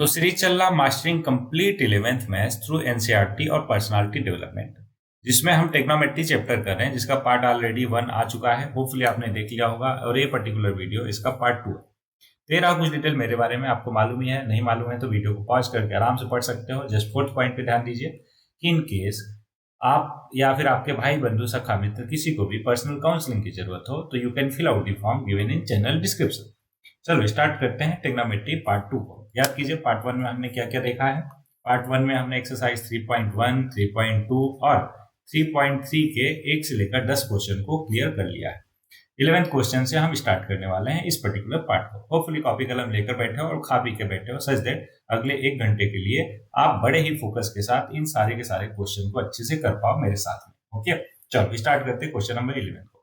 तो सीरीज चल रहा mastering complete 11th maths through NCERT और पर्सनालिटी डेवलपमेंट, जिसमें हम टेक्नोमेट्री चैप्टर कर रहे हैं, जिसका पार्ट ऑलरेडी 1 आ चुका है। होपफुली आपने देख लिया होगा और ये पर्टिकुलर वीडियो इसका पार्ट 2 है। तेरा कुछ डिटेल मेरे बारे में आपको मालूम ही है, नहीं मालूम है तो वीडियो को पॉज करके आराम से पढ़ सकते हो। जस्ट फोर्थ पॉइंट पे ध्यान दीजिए कि इन केस आप या फिर आपके भाई बंधु सखा मित्र किसी को भी पर्सनल काउंसलिंग की जरूरत हो तो you can fill out the form given in channel description. चलो स्टार्ट करते हैं टेक्नोमेट्री पार्ट 2 को। याद कीजिए पार्ट 1 में हमने क्या क्या देखा है। पार्ट 1 में हमने एक्सरसाइज 3.1, 3.2 और 3.3 के 1 से लेकर 10 क्वेश्चन को क्लियर कर लिया है। 11th क्वेश्चन से हम स्टार्ट करने वाले हैं इस पर्टिकुलर पार्ट को। होपफुली कॉपी कलम लेकर बैठे हो और खा पी के बैठे हो सच दैट अगले 1 घंटे के लिए आप बड़े ही फोकस के साथ इन सारे के सारे क्वेश्चन को अच्छे से कर पाओ मेरे साथ में। ओके, चलो स्टार्ट करते हैं क्वेश्चन नंबर 11 को।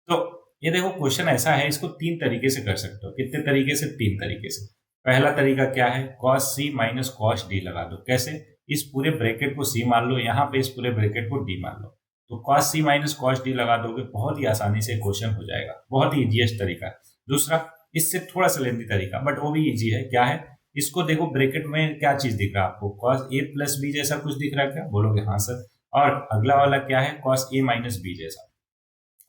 तो ये देखो क्वेश्चन ऐसा है, इसको 3 तरीके से कर सकते हो। कितने तरीके से? 3 तरीके से। पहला तरीका क्या है? cos c minus cos d लगा दो। कैसे? इस पूरे ब्रैकेट को c मान लो, यहाँ पे इस पूरे ब्रैकेट को d मान लो, तो cos c minus cos d लगा दोगे, बहुत ही आसानी से क्वेश्चन हो जाएगा। बहुत ही इजीएस्ट तरीका है। दूसरा, इससे थोड़ा सा लेंदी तरीका बट वो भी इजी है। क्या है? इसको देखो ब्रैकेट में क्या चीज दिख रहा है आपको? cos a प्लस b जैसा कुछ दिख रहा है क्या? बोलोगे हाँ सर। और अगला वाला क्या है? cos a माइनस b जैसा।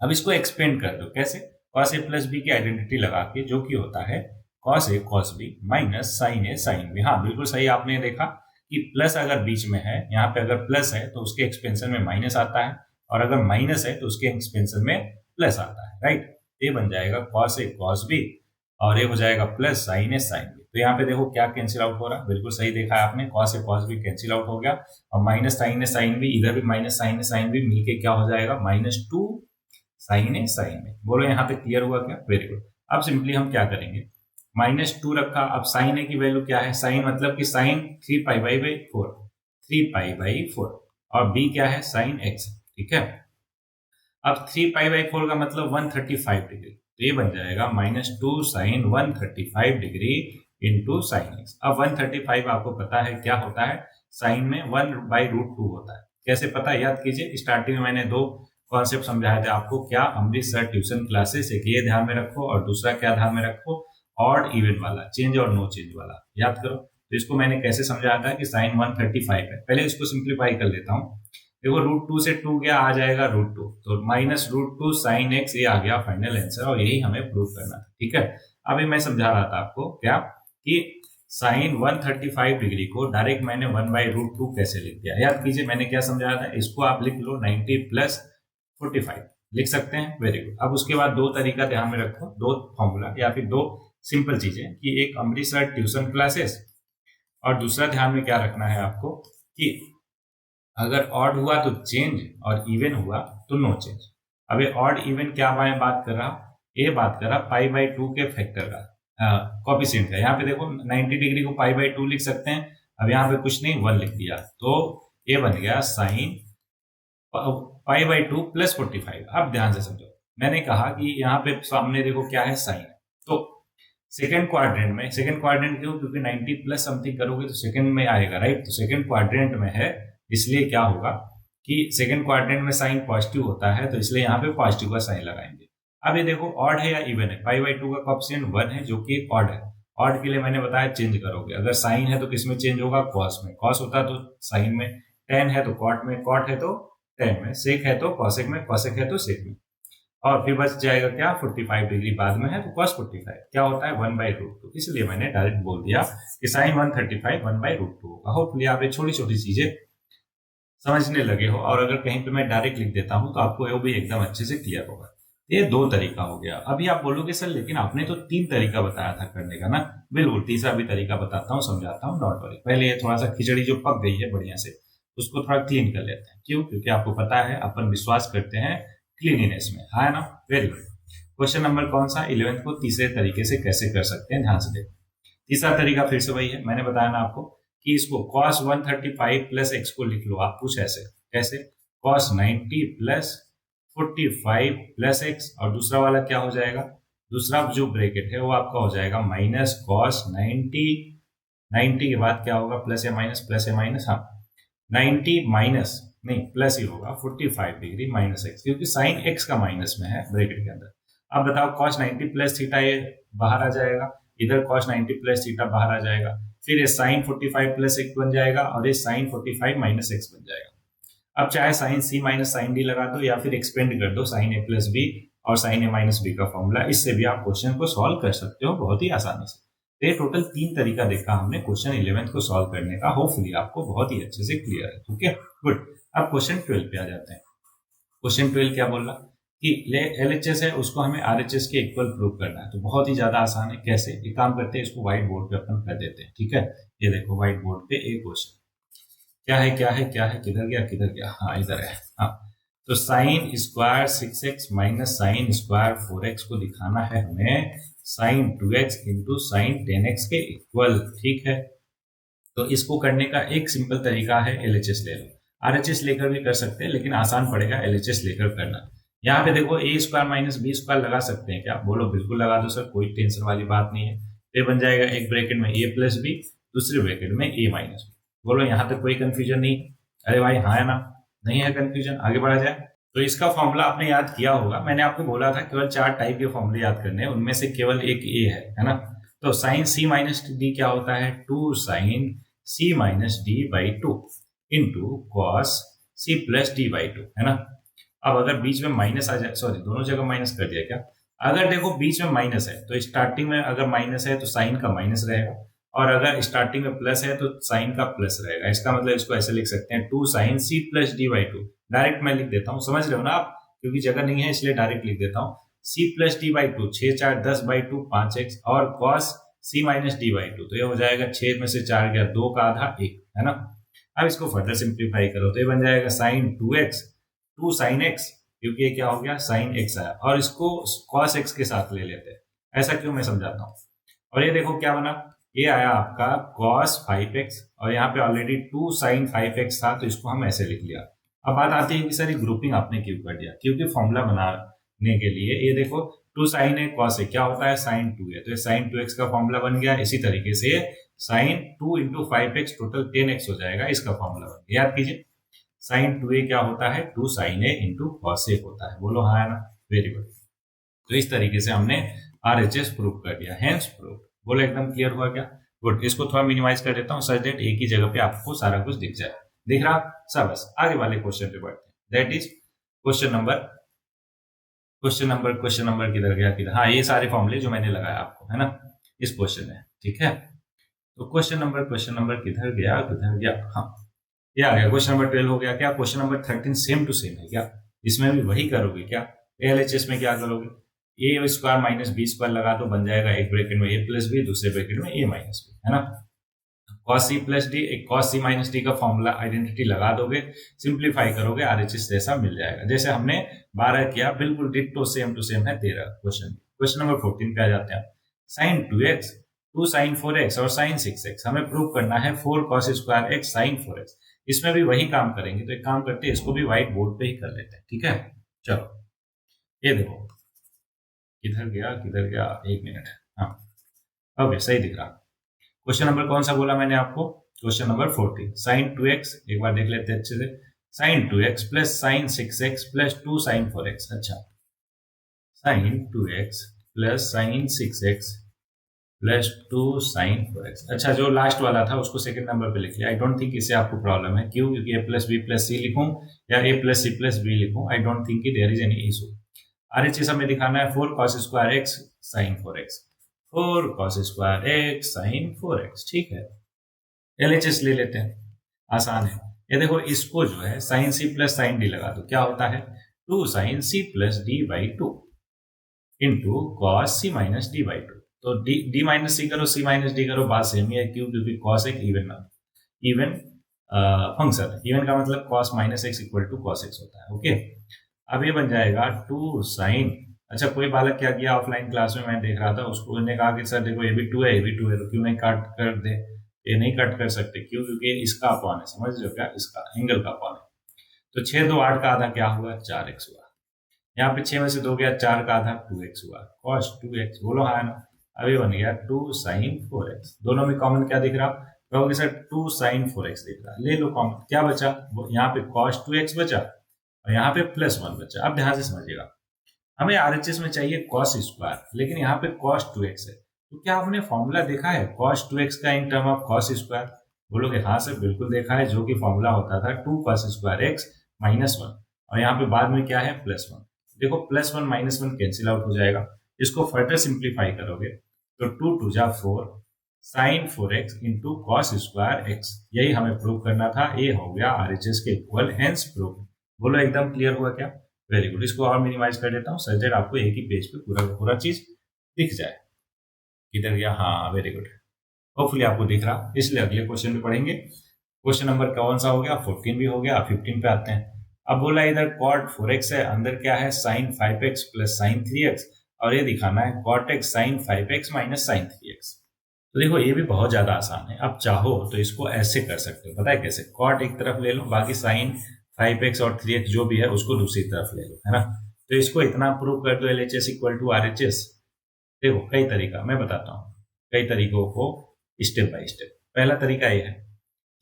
अब इसको एक्सपेंड कर दो। कैसे? cos a प्लस b की आइडेंटिटी लगा के, जो कि होता है cos a cos b minus sin a sin b। हाँ बिल्कुल सही, आपने देखा कि प्लस अगर बीच में है, यहाँ पे अगर प्लस है तो उसके एक्सपेंशन में माइनस आता है, और अगर माइनस है तो उसके एक्सपेंशन में प्लस आता है। राइट, ये बन जाएगा cos a cos b और ये हो जाएगा plus sin a sin b। तो यहाँ पे देखो क्या कैंसिल आउट हो रहा है, बिल्कुल सही देखा है आपने, cos a cos b cancel out हो गया और minus sin a sin b, इधर भी minus sin a sin b मिलके क्या हो जाएगा? -2 sin a sin b। बोलो यहाँ पे क्लियर हुआ क्या? Very good. अब सिंपली हम क्या करेंगे, -2 रखा। अब sin a की वैल्यू क्या है? sin मतलब कि sin 3π/4, 3π/4 और b क्या है? sin x। ठीक है, अब 3π/4 का मतलब 135 डिग्री, तो ये बन जाएगा -2 sin 135 degree into sin x। अब 135 आपको पता है क्या होता है? साइन में 1/√2 होता है। कैसे पता? याद कीजिए, स्टार्टिंग में मैंने 2 कॉन्सेप्ट समझाए थे आपको। क्या? अमृतसर ट्यूशन क्लासेस, एक ये ध्यान में रखो और दूसरा क्या ध्यान में रखो? ऑड इवन वाला, चेंज और नो चेंज वाला याद करो। तो इसको मैंने कैसे समझाया था कि साइन 135 है। पहले इसको सिंप्लीफाई कर लेता हूँ। देखो √2 से 2 गया, आ जाएगा √2, तो -√2 sin x, ये आ गया फाइनल आंसर और यही हमें प्रूव करना था। ठीक है, अभी मैं समझा रहा था आपको क्या कि साइन 135 डिग्री को डायरेक्ट मैंने 1/√2 कैसे लिख दिया। याद कीजिए मैंने क्या समझाया था, इसको आप लिख लो 90 + 45 लिख सकते हैं। Very good. अब उसके बाद 2 तरीका ध्यान में रखो, 2 फॉर्मूला या फिर 2 सिंपल चीजें, कि एक अमृतसर ट्यूशन क्लासेस और दूसरा ध्यान में क्या रखना है आपको कि अगर ऑड हुआ तो चेंज और इवन हुआ तो नो चेंज। अब ये ऑड इवन क्या मैं बात कर रहा? ये बात कर रहा π/2 के फैक्टर का, कॉफिशिएंट का। यहाँ पे देखो 90 डिग्री को π/2 लिख सकते हैं। अब यहाँ पे कुछ नहीं, 1 लिख दिया, तो ये बन गया साइन π/2 + 45। अब ध्यान से समझो, मैंने कहा कि यहाँ पे सामने देखो क्या है? साइन। तो सेकंड क्वाड्रेंट में, सेकंड क्वाड्रेंट क्यों? क्योंकि 90 प्लस समथिंग करोगे तो सेकंड में आएगा। राइट, तो सेकंड क्वाड्रेंट में है, इसलिए क्या होगा कि सेकंड क्वाड्रेंट में साइन पॉजिटिव होता है, तो इसलिए यहाँ पे पॉजिटिव का साइन लगाएंगे। अब ये देखो ऑड है या इवन है? π/2 का कोएफिशिएंट 1 है, जो कि ऑड है। ऑड के लिए मैंने बताया चेंज करोगे, अगर साइन है तो किसमें चेंज होगा? कॉस में। कॉस होता तो साइन में, टेन है तो कॉट में, कॉट है तो टेन में, सेक है तो कॉसेक में, कॉसेक है तो सेक में, और फिर बच जाएगा क्या? 45 डिग्री बाद में है तो cos 45 क्या होता है? 1/√2। इसलिए मैंने डायरेक्ट बोल दिया कि साइन 135 1/√2 होगा। होपफुली आप ये छोटी छोटी चीजें समझने लगे हो, और अगर कहीं पे मैं डायरेक्ट लिख देता हूं तो आपको वो भी एकदम अच्छे से क्लियर होगा। ये 2 तरीका हो गया। अभी आप बोलोगे सर लेकिन आपने तो 3 तरीका बताया था करने का ना। बिल्कुल, तीसरा भी तरीका बताता हूँ, समझाता हूँ, डोंट वरी। पहले ये थोड़ा सा खिचड़ी जो पक गई है बढ़िया से, उसको थोड़ा क्लीन कर लेते हैं। क्यों? क्योंकि आपको पता है अपन विश्वास करते हैं क्लीनिनेस में, है ना? Very good. क्वेश्चन नंबर कौन सा? 11th को तीसरे तरीके से कैसे कर सकते हैं, ध्यान से देखो। तीसरा तरीका फिर से वही है, मैंने बताया ना आपको कि इसको cos 135 + x को लिख लो आप कुछ ऐसे। कैसे? cos 90 + 45 + x, और दूसरा वाला क्या हो जाएगा? दूसरा जो ब्रैकेट है वो आपका हो जाएगा -cos 90 के बाद क्या होगा? प्लस या माइनस, हाँ 90 माइनस नहीं प्लस ही होगा 45 डिग्री -x, क्योंकि साइन x का माइनस में है ब्रैकेट के अंदर। अब बताओ cos 90 + थीटा ये बाहर आ जाएगा, इधर cos 90 + थीटा बाहर आ जाएगा, फिर ये साइन 45 प्लस एक्स बन जाएगा और ये साइन 45 माइनस एक्स बन जाएगा। अब चाहे sign C minus sine D लगा दो या फिर एक्सपेंड कर दो साइन ए प्लस बी और साइन ए माइनस बी का फॉर्मूला, इससे भी आप क्वेश्चन को सॉल्व कर सकते हो बहुत ही आसानी से। तो ये टोटल 3 तरीका देखा हमने क्वेश्चन 11th को सॉल्व करने का, होपफुली आपको बहुत ही अच्छे से क्लियर है। Okay good. अब क्वेश्चन 12 पे आ जाते हैं। क्वेश्चन 12 क्या बोल रहा कि LHS है उसको हमें RHS के इक्वल प्रूव करना है। तो बहुत ही ज्यादा आसान है। कैसे? एक काम करते हैं, इसको व्हाइट बोर्ड पे अपन कर देते हैं। ठीक है, ये देखो व्हाइट बोर्ड पे एक क्वेश्चन क्या है क्या है क्या है, किधर गया किधर गया, हाँ इधर है। हाँ, तो sine square 6x minus sine square 4x को दिखाना है हमें sign 2x into sine 10x के इक्वल। ठीक है, तो इसको करने का एक सिंपल तरीका है LHS ले लो। RHS लेकर भी कर सकते हैं लेकिन आसान पड़ेगा LHS लेकर करना। यहाँ पे देखो ए स्क्वायर माइनस बी स्क्वायर लगा सकते हैं क्या? बोलो बिल्कुल लगा दो सर, कोई टेंशन वाली बात नहीं है। ये बन जाएगा एक ब्रैकेट में a प्लस बी, दूसरे ब्रैकेट में a माइनस बी। बोलो यहाँ तक कोई कंफ्यूजन नहीं? अरे भाई हाँ है ना, नहीं है कंफ्यूजन, आगे बढ़ा जाए। तो इसका फॉर्मूला आपने याद किया होगा, मैंने आपको बोला था केवल 4 टाइप के फॉर्मूले याद करने हैं, उनमें से केवल एक ए है ना। तो साइन सी माइनस डी क्या होता है? 2 sine C minus D by 2 into cos C plus D by 2, है ना। अब अगर बीच में माइनस आ जाए, सॉरी दोनों जगह माइनस कर दिया क्या? अगर देखो बीच में माइनस है तो स्टार्टिंग में अगर माइनस है तो साइन का माइनस रहेगा, और अगर स्टार्टिंग में प्लस है तो साइन का प्लस रहेगा। इसका मतलब इसको ऐसे लिख सकते हैं 2 sine C plus D by 2। Direct मैं लिख देता हूँ, समझ रहे हो ना आप, क्योंकि जगह नहीं है इसलिए डायरेक्ट लिख देता हूँ। C plus D by 2, 6 4 10 by 2 5x, और cos C minus D by 2, तो ये हो जाएगा 6 में से 4 गया 2 का आधा 1, है ना। अब इसको फर्दर सिंप्लीफाई करो तो ये बन जाएगा साइन 2x 2 साइन x, क्योंकि ये क्या हो गया साइन x आया, और इसको cos x के साथ ले लेते हैं। ऐसा क्यों, मैं समझाता हूँ। और ये देखो क्या बना, ये आया आपका cos 5x, और यहाँ पे ऑलरेडी 2 साइन 5x था तो इसको हम ऐसे लिख लिया। अब बात आती है कि सर ग्रुपिंग आपने क्यों कर दिया? क्योंकि फॉर्मूला बनाने के लिए ये देखो 2 साइन है cos है क्या होता है साइन 2 है, तो ये साइन 2x का फॉर्मूला बन गया। इसी तरीके से sign 2 into 5x total 10x हो जाएगा, इसका फॉर्मूला बन गया। याद कीजिए साइन 2a क्या होता है? 2 sine a into cos a होता है। बोलो हाँ है ना, वेरी गुड। तो इस तरीके से हमने RHS प्रूव कर दिया, हेंस प्रूव। बोलो एकदम क्लियर हुआ क्या? गुड। इसको थोड़ा मिनिमाइज कर देता हूँ सच दैट एक ही जगह पे आपको सारा कुछ दिख जाए। दिख रहा सब? बस आगे वाले क्वेश्चन पे बढ़ते हैं, दैट इज क्वेश्चन नंबर किधर गया किधर, हाँ ये सारे फॉर्मूले जो मैंने लगाया आपको, है ना, इस क्वेश्चन में। ठीक है, तो क्वेश्चन नंबर किधर गया, हाँ ये आ गया। क्वेश्चन नंबर 12 हो गया क्या? Question number 13 same to same है क्या? इसमें भी वही करोगे क्या? LHS में क्या करोगे? ए स्क्वायर माइनस बी स्क्वायर लगा दो, बन जाएगा एक ब्रैकेट में a प्लस बी, दूसरे ब्रैकेट में a माइनस बी, है ना। cos c प्लस डी, एक cos c माइनस डी का फॉर्मूला आइडेंटिटी लगा दोगे, सिंप्लीफाई करोगे, RHS जैसा मिल जाएगा जैसे हमने 12 किया, बिल्कुल डिट्टो सेम टू सेम है 13 क्वेश्चन। क्वेश्चन नंबर 14 पे आ जाते हैं। साइन 2x 2 साइन 4x और साइन 6x हमें प्रूव करना है 4 cos square x sine 4x। इसमें भी वही काम करेंगे, तो एक काम करते हैं इसको भी व्हाइट बोर्ड पे ही कर लेते हैं। ठीक है, चलो ये देखो किधर गया, एक मिनट, हाँ ओके सही दिख रहा। क्वेश्चन नंबर कौन सा बोला मैंने आपको? Question number 14। साइन 2x एक बार देख लेते हैं अच्छे से। Sine 2x plus sine 6x plus 2 sine 4x। अच्छा, sine 2x plus sine 6x plus 2 sine 4x। अच्छा, जो लास्ट वाला था उसको सेकंड नंबर पे लिख लिया। आई डोंट थिंक इससे आपको प्रॉब्लम है, क्यों? क्योंकि a plus B plus C लिखूं या a plus C plus B लिखूं, I don't think there is any issue. RHS हमें दिखाना है 4 cos square x sine 4x, 4 cos square x sine 4x। ठीक है, LHS ले लेते हैं, आसान है। ये देखो इसको जो है sine C plus sine D लगा दो, क्या होता है 2 sine C plus D by 2 into cos C minus D by 2। तो डी माइनस सी करो सी माइनस डी करो, बात सेम ही है। क्यों? क्योंकि कॉस एक इवन फंक्शन है। इवन का मतलब cos minus X equal to cos X होता है। ओके, अब ये बन जाएगा 2 साइन। अच्छा, कोई बालक क्या किया ऑफलाइन क्लास में, मैं देख रहा था, उसको ने कहा कि सर देखो ये भी 2 है ये भी 2 है, तो क्यों नहीं काट कर दे? ये नहीं कट कर सकते, क्यों? क्योंकि इसका अपॉन है, समझ रहे हो क्या? इसका एंगल का अपॉन है। तो 6 2 8 का आधा क्या हुआ? 4x हुआ। यहाँ पे 6 में से 2 गया, 4 का आधा 2x हुआ, cos 2x। बोलो हाँ ना, अभी बन गया 2 साइन 4x। दोनों में कॉमन क्या दिख रहा? कहोगे सर 2 साइन 4x दिख रहा, ले लो कॉमन। क्या बचा? यहाँ पे cos 2x बचा और यहाँ पे प्लस 1 बचा। अब ध्यान से समझिएगा, हमें RHS में चाहिए cos स्क्वायर, लेकिन यहाँ पे cos 2x है, तो क्या आपने फॉर्मूला देखा है cos 2x का in term of cos square? बोलोगे हाँ सर बिल्कुल देखा है, जो कि फॉर्मूला होता था 2 cos स्क्वायर x माइनस 1, और यहाँ पे बाद में क्या है +1। देखो +1 -1 कैंसिल आउट हो जाएगा। इसको फर्दर सिंप्लीफाई करोगे तो 2 2 जा 4 sin 4x into cos square x, यही हमें प्रूव करना था। ये हो गया RHS के इक्वल, हेंस प्रूव। बोलो एकदम क्लियर हुआ क्या? Very good. इसको और मिनिमाइज कर देता हूँ सच दैट आपको एक ही पेज पे पूरा पूरा चीज दिख जाए। किधर गया? हाँ वेरी गुड, होपफुली आपको दिख रहा, इसलिए अगले क्वेश्चन पे पढ़ेंगे। क्वेश्चन नंबर कौन सा हो गया? 14 भी हो गया। 15 पे आते हैं। अब बोला इधर cot 4x है, अंदर क्या है sin 5x plus sin 3x, और ये दिखाना है cot x sin 5x minus sin 3x। तो देखो ये भी बहुत ज्यादा आसान है। आप चाहो तो इसको ऐसे कर सकते हो, पता है कैसे? cot एक तरफ ले लो, बाकी sin 5x और 3x जो भी है उसको दूसरी तरफ ले लो, है ना। तो इसको इतना प्रूव कर दो LHS इक्वल टू RHS। देखो कई तरीका मैं बताता हूँ, कई तरीकों को स्टेप बाय स्टेप। पहला तरीका ये है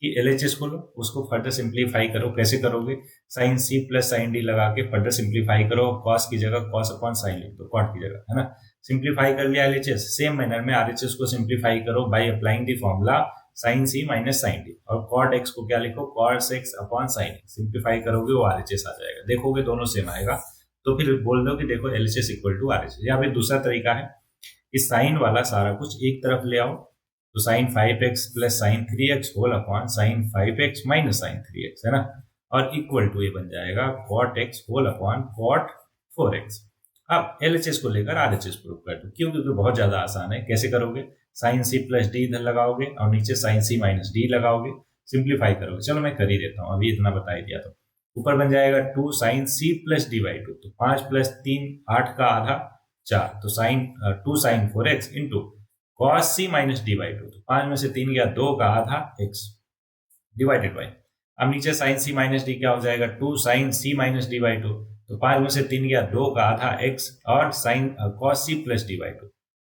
कि LHS को लो, उसको फर्दर सिंप्लीफाई करो। कैसे करोगे? Sine C plus sine D लगा के फर्दर सिंप्लीफाई करो। कॉस की जगह कॉस अपॉन साइन लिख दो, कॉट की जगह, है ना। सिंप्लीफाई कर लिया LHS। सेम मैनर में RHS को सिंप्लीफाई करो by applying the formula sine C minus sine D, और कॉट एक्स को क्या लिखो? Cos X upon sine X. Simplify करोगे वो RHS आ जाएगा। देखोगे दोनों सेम आएगा तो फिर बोल दो कि देखो LHS इक्वल टू RHS। या फिर दूसरा तरीका है कि साइन वाला सारा कुछ एक तरफ ले आओ, तो sine 5x plus sine 3x whole upon sine 5x minus sine 3x, है ना। और इक्वल टू ये बन जाएगा cot x whole upon cot 4x। अब LHS को लेकर RHS प्रूव कर दो। क्यों? क्योंकि बहुत ज्यादा आसान है। कैसे करोगे? साइन सी प्लस डी इधर लगाओगे और नीचे साइन सी माइनस डी लगाओगे, सिंप्लीफाई करोगे। चलो मैं कर ही देता हूँ, अभी इतना बता ही दिया। तो ऊपर बन जाएगा 2 sine C plus D by 2, तो 5 प्लस 3 8 का आधा 4, तो sine 2 sine 4x into cos C minus D by 2, तो 5 में से 3 गया 2 का आधा x डिवाइडेड बाई। अब नीचे साइन सी माइनस डी क्या हो जाएगा? 2 sine C minus D by 2, तो 5 में से 3 गया 2 का आधा x, और sine cos C plus D by 2,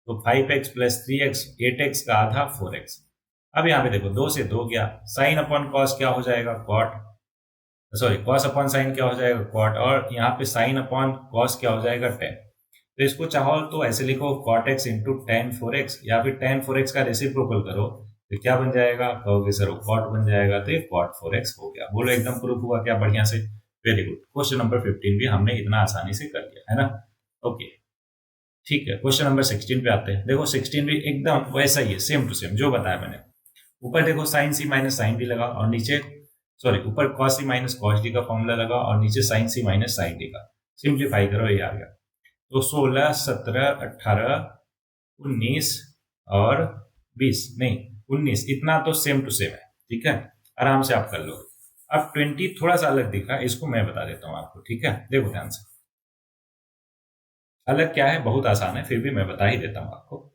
तो 5x प्लस 3x 8x का आधा 4x। अब यहाँ पे देखो 2 से 2 गया, साइन अपॉन कॉस क्या हो जाएगा? Cot, sorry cos upon sine क्या हो जाएगा? कॉट, और यहाँ पे साइन अपॉन कॉस क्या हो जाएगा? टेन। तो इसको चाहो तो ऐसे लिखो cot x into ten 4x, या फिर टेन 4x का रेसिप्रोकल करो तो क्या बन जाएगा? कहोगे सर वो cot बन जाएगा, तो ये cot 4x हो गया। बोलो एकदम प्रूफ हुआ क्या? बढ़िया से, वेरी गुड। क्वेश्चन नंबर 15 भी हमने इतना आसानी से कर लिया, है ना। ओके ठीक है, क्वेश्चन नंबर 16 पे आते हैं। देखो 16 भी एकदम वैसा ही है, सेम टू सेम जो बताया मैंने। ऊपर देखो sine C minus sine D लगा, और नीचे सॉरी ऊपर cos C minus cos D का फॉर्मूला लगा, और नीचे sign C minus sine D का। सिंप्लीफाई करो, ये आ गया। तो 16 17 18 19 और 20 नहीं 19, इतना तो सेम टू सेम है, ठीक है, आराम से आप कर लो। अब 20 थोड़ा सा अलग दिखा, इसको मैं बता देता हूं आपको, ठीक है। देखो ध्यान से, अलग क्या है, बहुत आसान है, फिर भी मैं बता ही देता हूं आपको।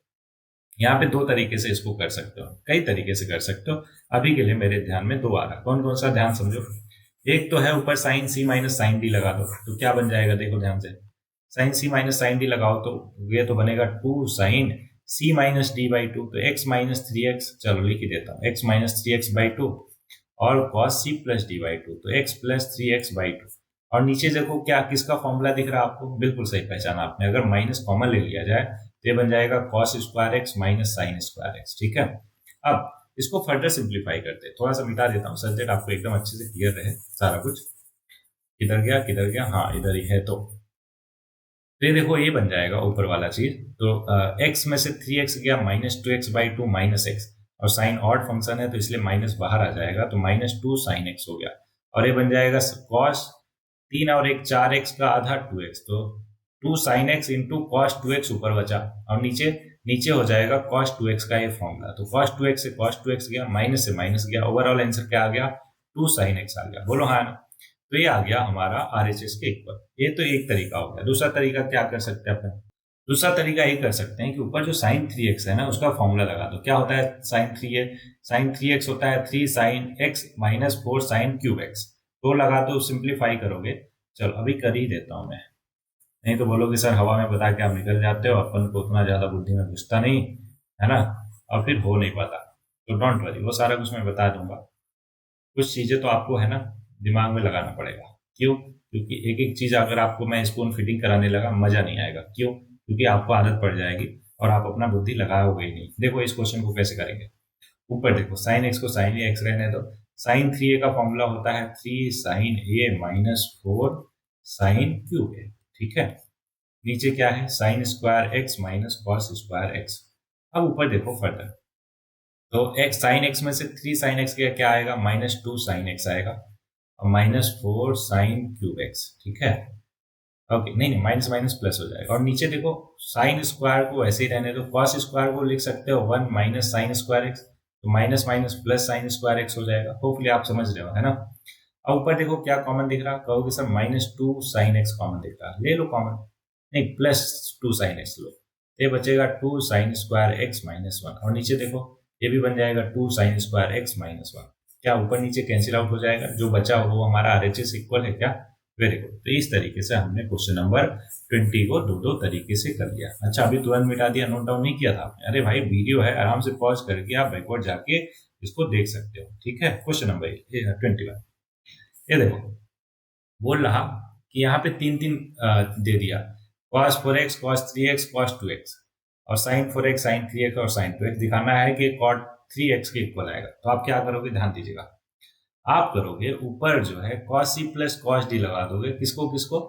यहाँ पे दो तरीके से इसको कर सकते हो, कई तरीके से कर सकते हो। अभी के लिए मेरे ध्यान में दो आ रहा, कौन कौन सा ध्यान समझो। एक तो है ऊपर sine C minus sine D लगा दो, तो क्या बन जाएगा? देखो ध्यान से, sine C minus sine D लगाओ तो ये तो बनेगा 2 sine C minus D by 2, तो x माइनस 3x, चलो लिख ही देता हूँ, x माइनस 3x बाई 2, और cos c plus D by 2, तो x प्लस 3x बाई 2। और नीचे देखो क्या किसका फॉर्मूला दिख रहा है आपको? बिल्कुल सही पहचाना आपने। अगर माइनस कॉमन ले लिया जाए तो ये बन जाएगा cos square X minus sign square x, ठीक है। अब इसको फर्दर सिंप्लीफाई करते हैं, थोड़ा सा मिटा देता हूँ सच दैट आपको एकदम अच्छे से क्लियर रहे सारा कुछ। किधर गया किधर गया, हाँ इधर ही है। तो ये देखो ये बन जाएगा ऊपर वाला चीज, तो x में से 3x गया minus 2x by 2 minus x, और साइन ऑड फंक्शन है तो इसलिए माइनस बाहर आ जाएगा, तो माइनस 2 साइन एक्स हो गया। और ये बन जाएगा cos 3 और 1 4x का आधा 2x, तो 2 sine x into cos 2x ऊपर बचा, और नीचे नीचे हो जाएगा cos 2x का ये फॉर्मूला, तो cos 2x से cos 2x गया, माइनस से माइनस गया, ओवरऑल आंसर क्या आ गया? 2 साइन एक्स आ गया। बोलो हाँ ना। तो ये आ गया हमारा RHS के इक्वल। ये तो एक तरीका हो गया। दूसरा तरीका क्या कर सकते हैं अपन? दूसरा तरीका ये कर सकते हैं कि ऊपर जो साइन 3x है ना उसका फॉर्मूला लगा दो। क्या होता है साइन 3x होता है 3 sine x minus 4 sine cube X, तो लगा दो, सिंप्लीफाई करोगे। चलो अभी कर ही देता हूं मैं, नहीं तो बोलोगे सर हवा में बता के आप निकल जाते हो, अपन को उतना ज्यादा बुद्धि में घुसता नहीं है ना, और फिर हो नहीं पाता। तो डोंट वरी, वो सारा कुछ मैं बता दूंगा। कुछ चीजें तो आपको है ना दिमाग में लगाना पड़ेगा। क्यों? क्योंकि एक एक चीज अगर आपको मैं स्पून फीडिंग कराने लगा मजा नहीं आएगा। क्यों? क्योंकि आपको आदत पड़ जाएगी और आप अपना बुद्धि लगाओगे ही नहीं। देखो इस क्वेश्चन को कैसे करेंगे। ऊपर देखो साइन एक्स को साइन एक्स रहने दो। साइन 3a का फॉर्मूला होता है 3 साइन ए माइनस 4 साइन क्यूब ए। ठीक है, नीचे क्या है sign square X minus cos square X. अब ऊपर देखो फर्दर, तो एक्स साइन एक्स में से 3 साइन एक्स का क्या आएगा -2 साइन एक्स आएगा और -4 साइन क्यूब एक्स। ठीक है, ओके नहीं नहीं माइनस माइनस प्लस हो जाएगा। और नीचे देखो साइन स्क्वायर को ऐसे ही रहने दो, कॉस स्क्वायर को लिख सकते हो 1 माइनस साइन स्क्वायर एक्स, तो minus minus plus sine square x हो जाएगा। होपफुली आप समझ रहे हो, है ना। अब ऊपर देखो क्या कॉमन दिख रहा, कहोगे सर -2 साइन एक्स कॉमन दिख रहा, ले लो कॉमन, नहीं +2 साइन एक्स लो, ये बचेगा 2 साइन स्क्वायर एक्स -1। और नीचे देखो ये भी बन जाएगा 2 साइन स्क्वायर एक्स -1। क्या ऊपर नीचे कैंसिल आउट हो जाएगा, जो बचा वो हमारा आरएचएस इक्वल है क्या। Very good. तो इस तरीके से हमने क्वेश्चन नंबर 20 को दो तरीके से कर लिया। अच्छा अभी तुरंत मिटा दिया, नोट डाउन नहीं किया था आपने। अरे भाई वीडियो है, आराम से पॉज करके आप बैकवर्ड जाके इसको देख सकते हो। ठीक है, क्वेश्चन नंबर 21 ये देखो बोल रहा कि यहाँ पे 3 दे दिया, cos 4x cos 3x cos 2x और sin 4x sin 3x और sin 2x। दिखाना है कि cot 3x के इक्वल आएगा। तो आप क्या करोगे, ध्यान दीजिएगा, आप करोगे ऊपर जो है cos c plus cos d लगा दोगे। किसको किसको,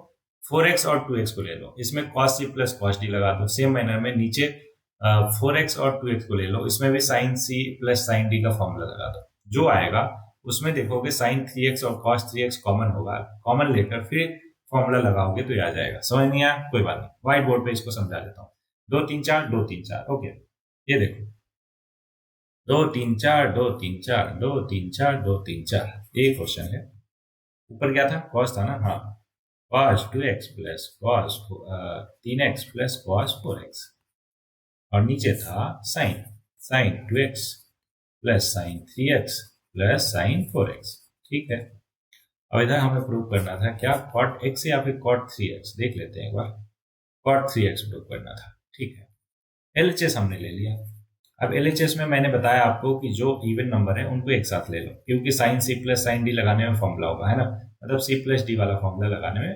4x और 2x को ले लो, इसमें cos c plus cos d लगा दो। सेम मैनर में नीचे 4x और 2x को ले लो, इसमें भी sin c plus sin d का फॉर्मूला लगा दो। जो आएगा उसमें देखोगे sin 3x और cos 3x कॉमन होगा, कॉमन लेकर फिर फॉर्मूला लगाओगे तो आ जाएगा। समझ नहीं आया, कोई बात नहीं, व्हाइट बोर्ड पे इसको समझा देता हूँ। 2 3 4 2 3 4। ओके, ये देखो 2 3 4 2 3 4 2 3 4 2 3 4, ये क्वेश्चन है। ऊपर क्या था, cos था ना, हाँ, cos 2x plus cos 3x plus cos 4x और नीचे था sin 2x plus sin 3x plus sin 4x। ठीक है, अब इधर हमें प्रूव करना था क्या, cot x या फिर cot 3x। देख लेते हैं एक बार, cot 3x प्रूव करना था। ठीक है, LHS हमने ले लिया। अब LHS में मैंने बताया आपको कि जो इवन नंबर है उनको एक साथ ले लो, क्योंकि sin c plus sin d लगाने में फॉर्मूला होगा, है ना, मतलब c प्लस d वाला फॉर्मूला लगाने में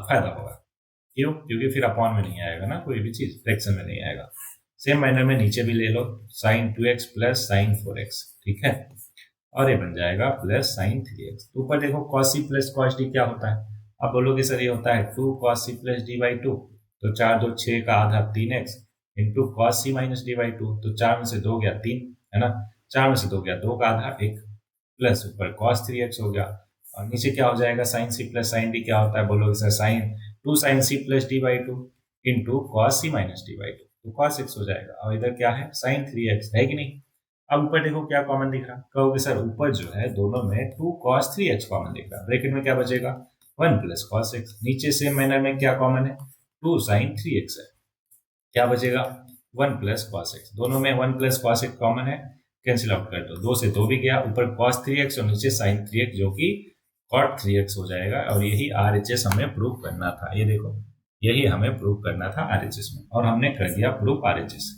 फायदा होगा। क्यों, क्योंकि फिर अपॉन में नहीं आएगा ना, कोई भी चीज फ्रैक्शन में नहीं आएगा। सेम मैनर में नीचे भी ले लो sin 2x plus sin 4x। ठीक है, और ये बन जाएगा प्लस sin 3x। तो ऊपर देखो cos c plus cos d क्या होता है, आप बोलोगे सर ये होता है 2 cos c plus d by 2, तो 4 2 6 का आधा 3x into cos c minus d by 2, तो 4 में से 2 गया 3, है ना, 4 में से 2 गया 2 का आधा 1, प्लस ऊपर cos 3x हो गया। और नीचे क्या हो जाएगा sin c plus sin d क्या होता है, बोलोगे sir sin 2 sin c plus d by 2 into cos c minus d by 2, तो cos x हो जाएगा। और इधर क्या है sin 3x है कि नहीं। अब ऊपर देखो क्या कॉमन दिख रहा, कहोगे सर ऊपर जो है दोनों में 2 cos 3x कॉमन दिख रहा, ब्रैकेट में क्या बचेगा 1 प्लस cos x। नीचे सेम मैनर में क्या कॉमन है, 2 sin 3x है, क्या बचेगा 1 प्लस cos x। दोनों में 1 प्लस cos x कॉमन है, कैंसिल आउट कर दो, 2 से 2 भी गया, ऊपर cos 3x और नीचे sin 3x जो कि cot 3x हो जाएगा। और यही RHS हमें प्रूव करना था। ये देखो यही हमें प्रूव करना था RHS में, और हमने कर दिया प्रूव RHS।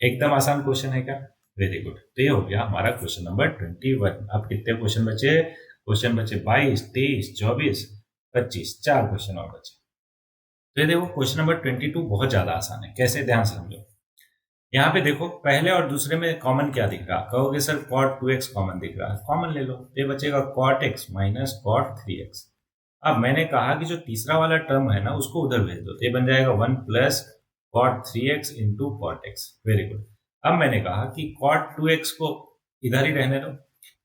एकदम आसान क्वेश्चन है क्या, वेरी गुड। तो ये हो गया हमारा क्वेश्चन नंबर 21। अब कितने क्वेश्चन बचे, क्वेश्चन बचे 22 23 24 25, 4 क्वेश्चन और बचे। तो ये देखो क्वेश्चन नंबर 22 बहुत ज्यादा आसान है, कैसे, ध्यान से समझो। यहाँ पे देखो पहले और दूसरे में कॉमन क्या दिख रहा, कहोगे सर cot 2x कॉमन दिख रहा है, कॉमन ले लो, ये बचेगा cot x minus cot 3x। अब मैंने कहा कि जो तीसरा वाला टर्म है ना उसको उधर भेज दो, तो ये बन जाएगा 1 plus cot 3x into cot x। Very good. अब मैंने कहा कि cot 2x को इधर ही रहने दो,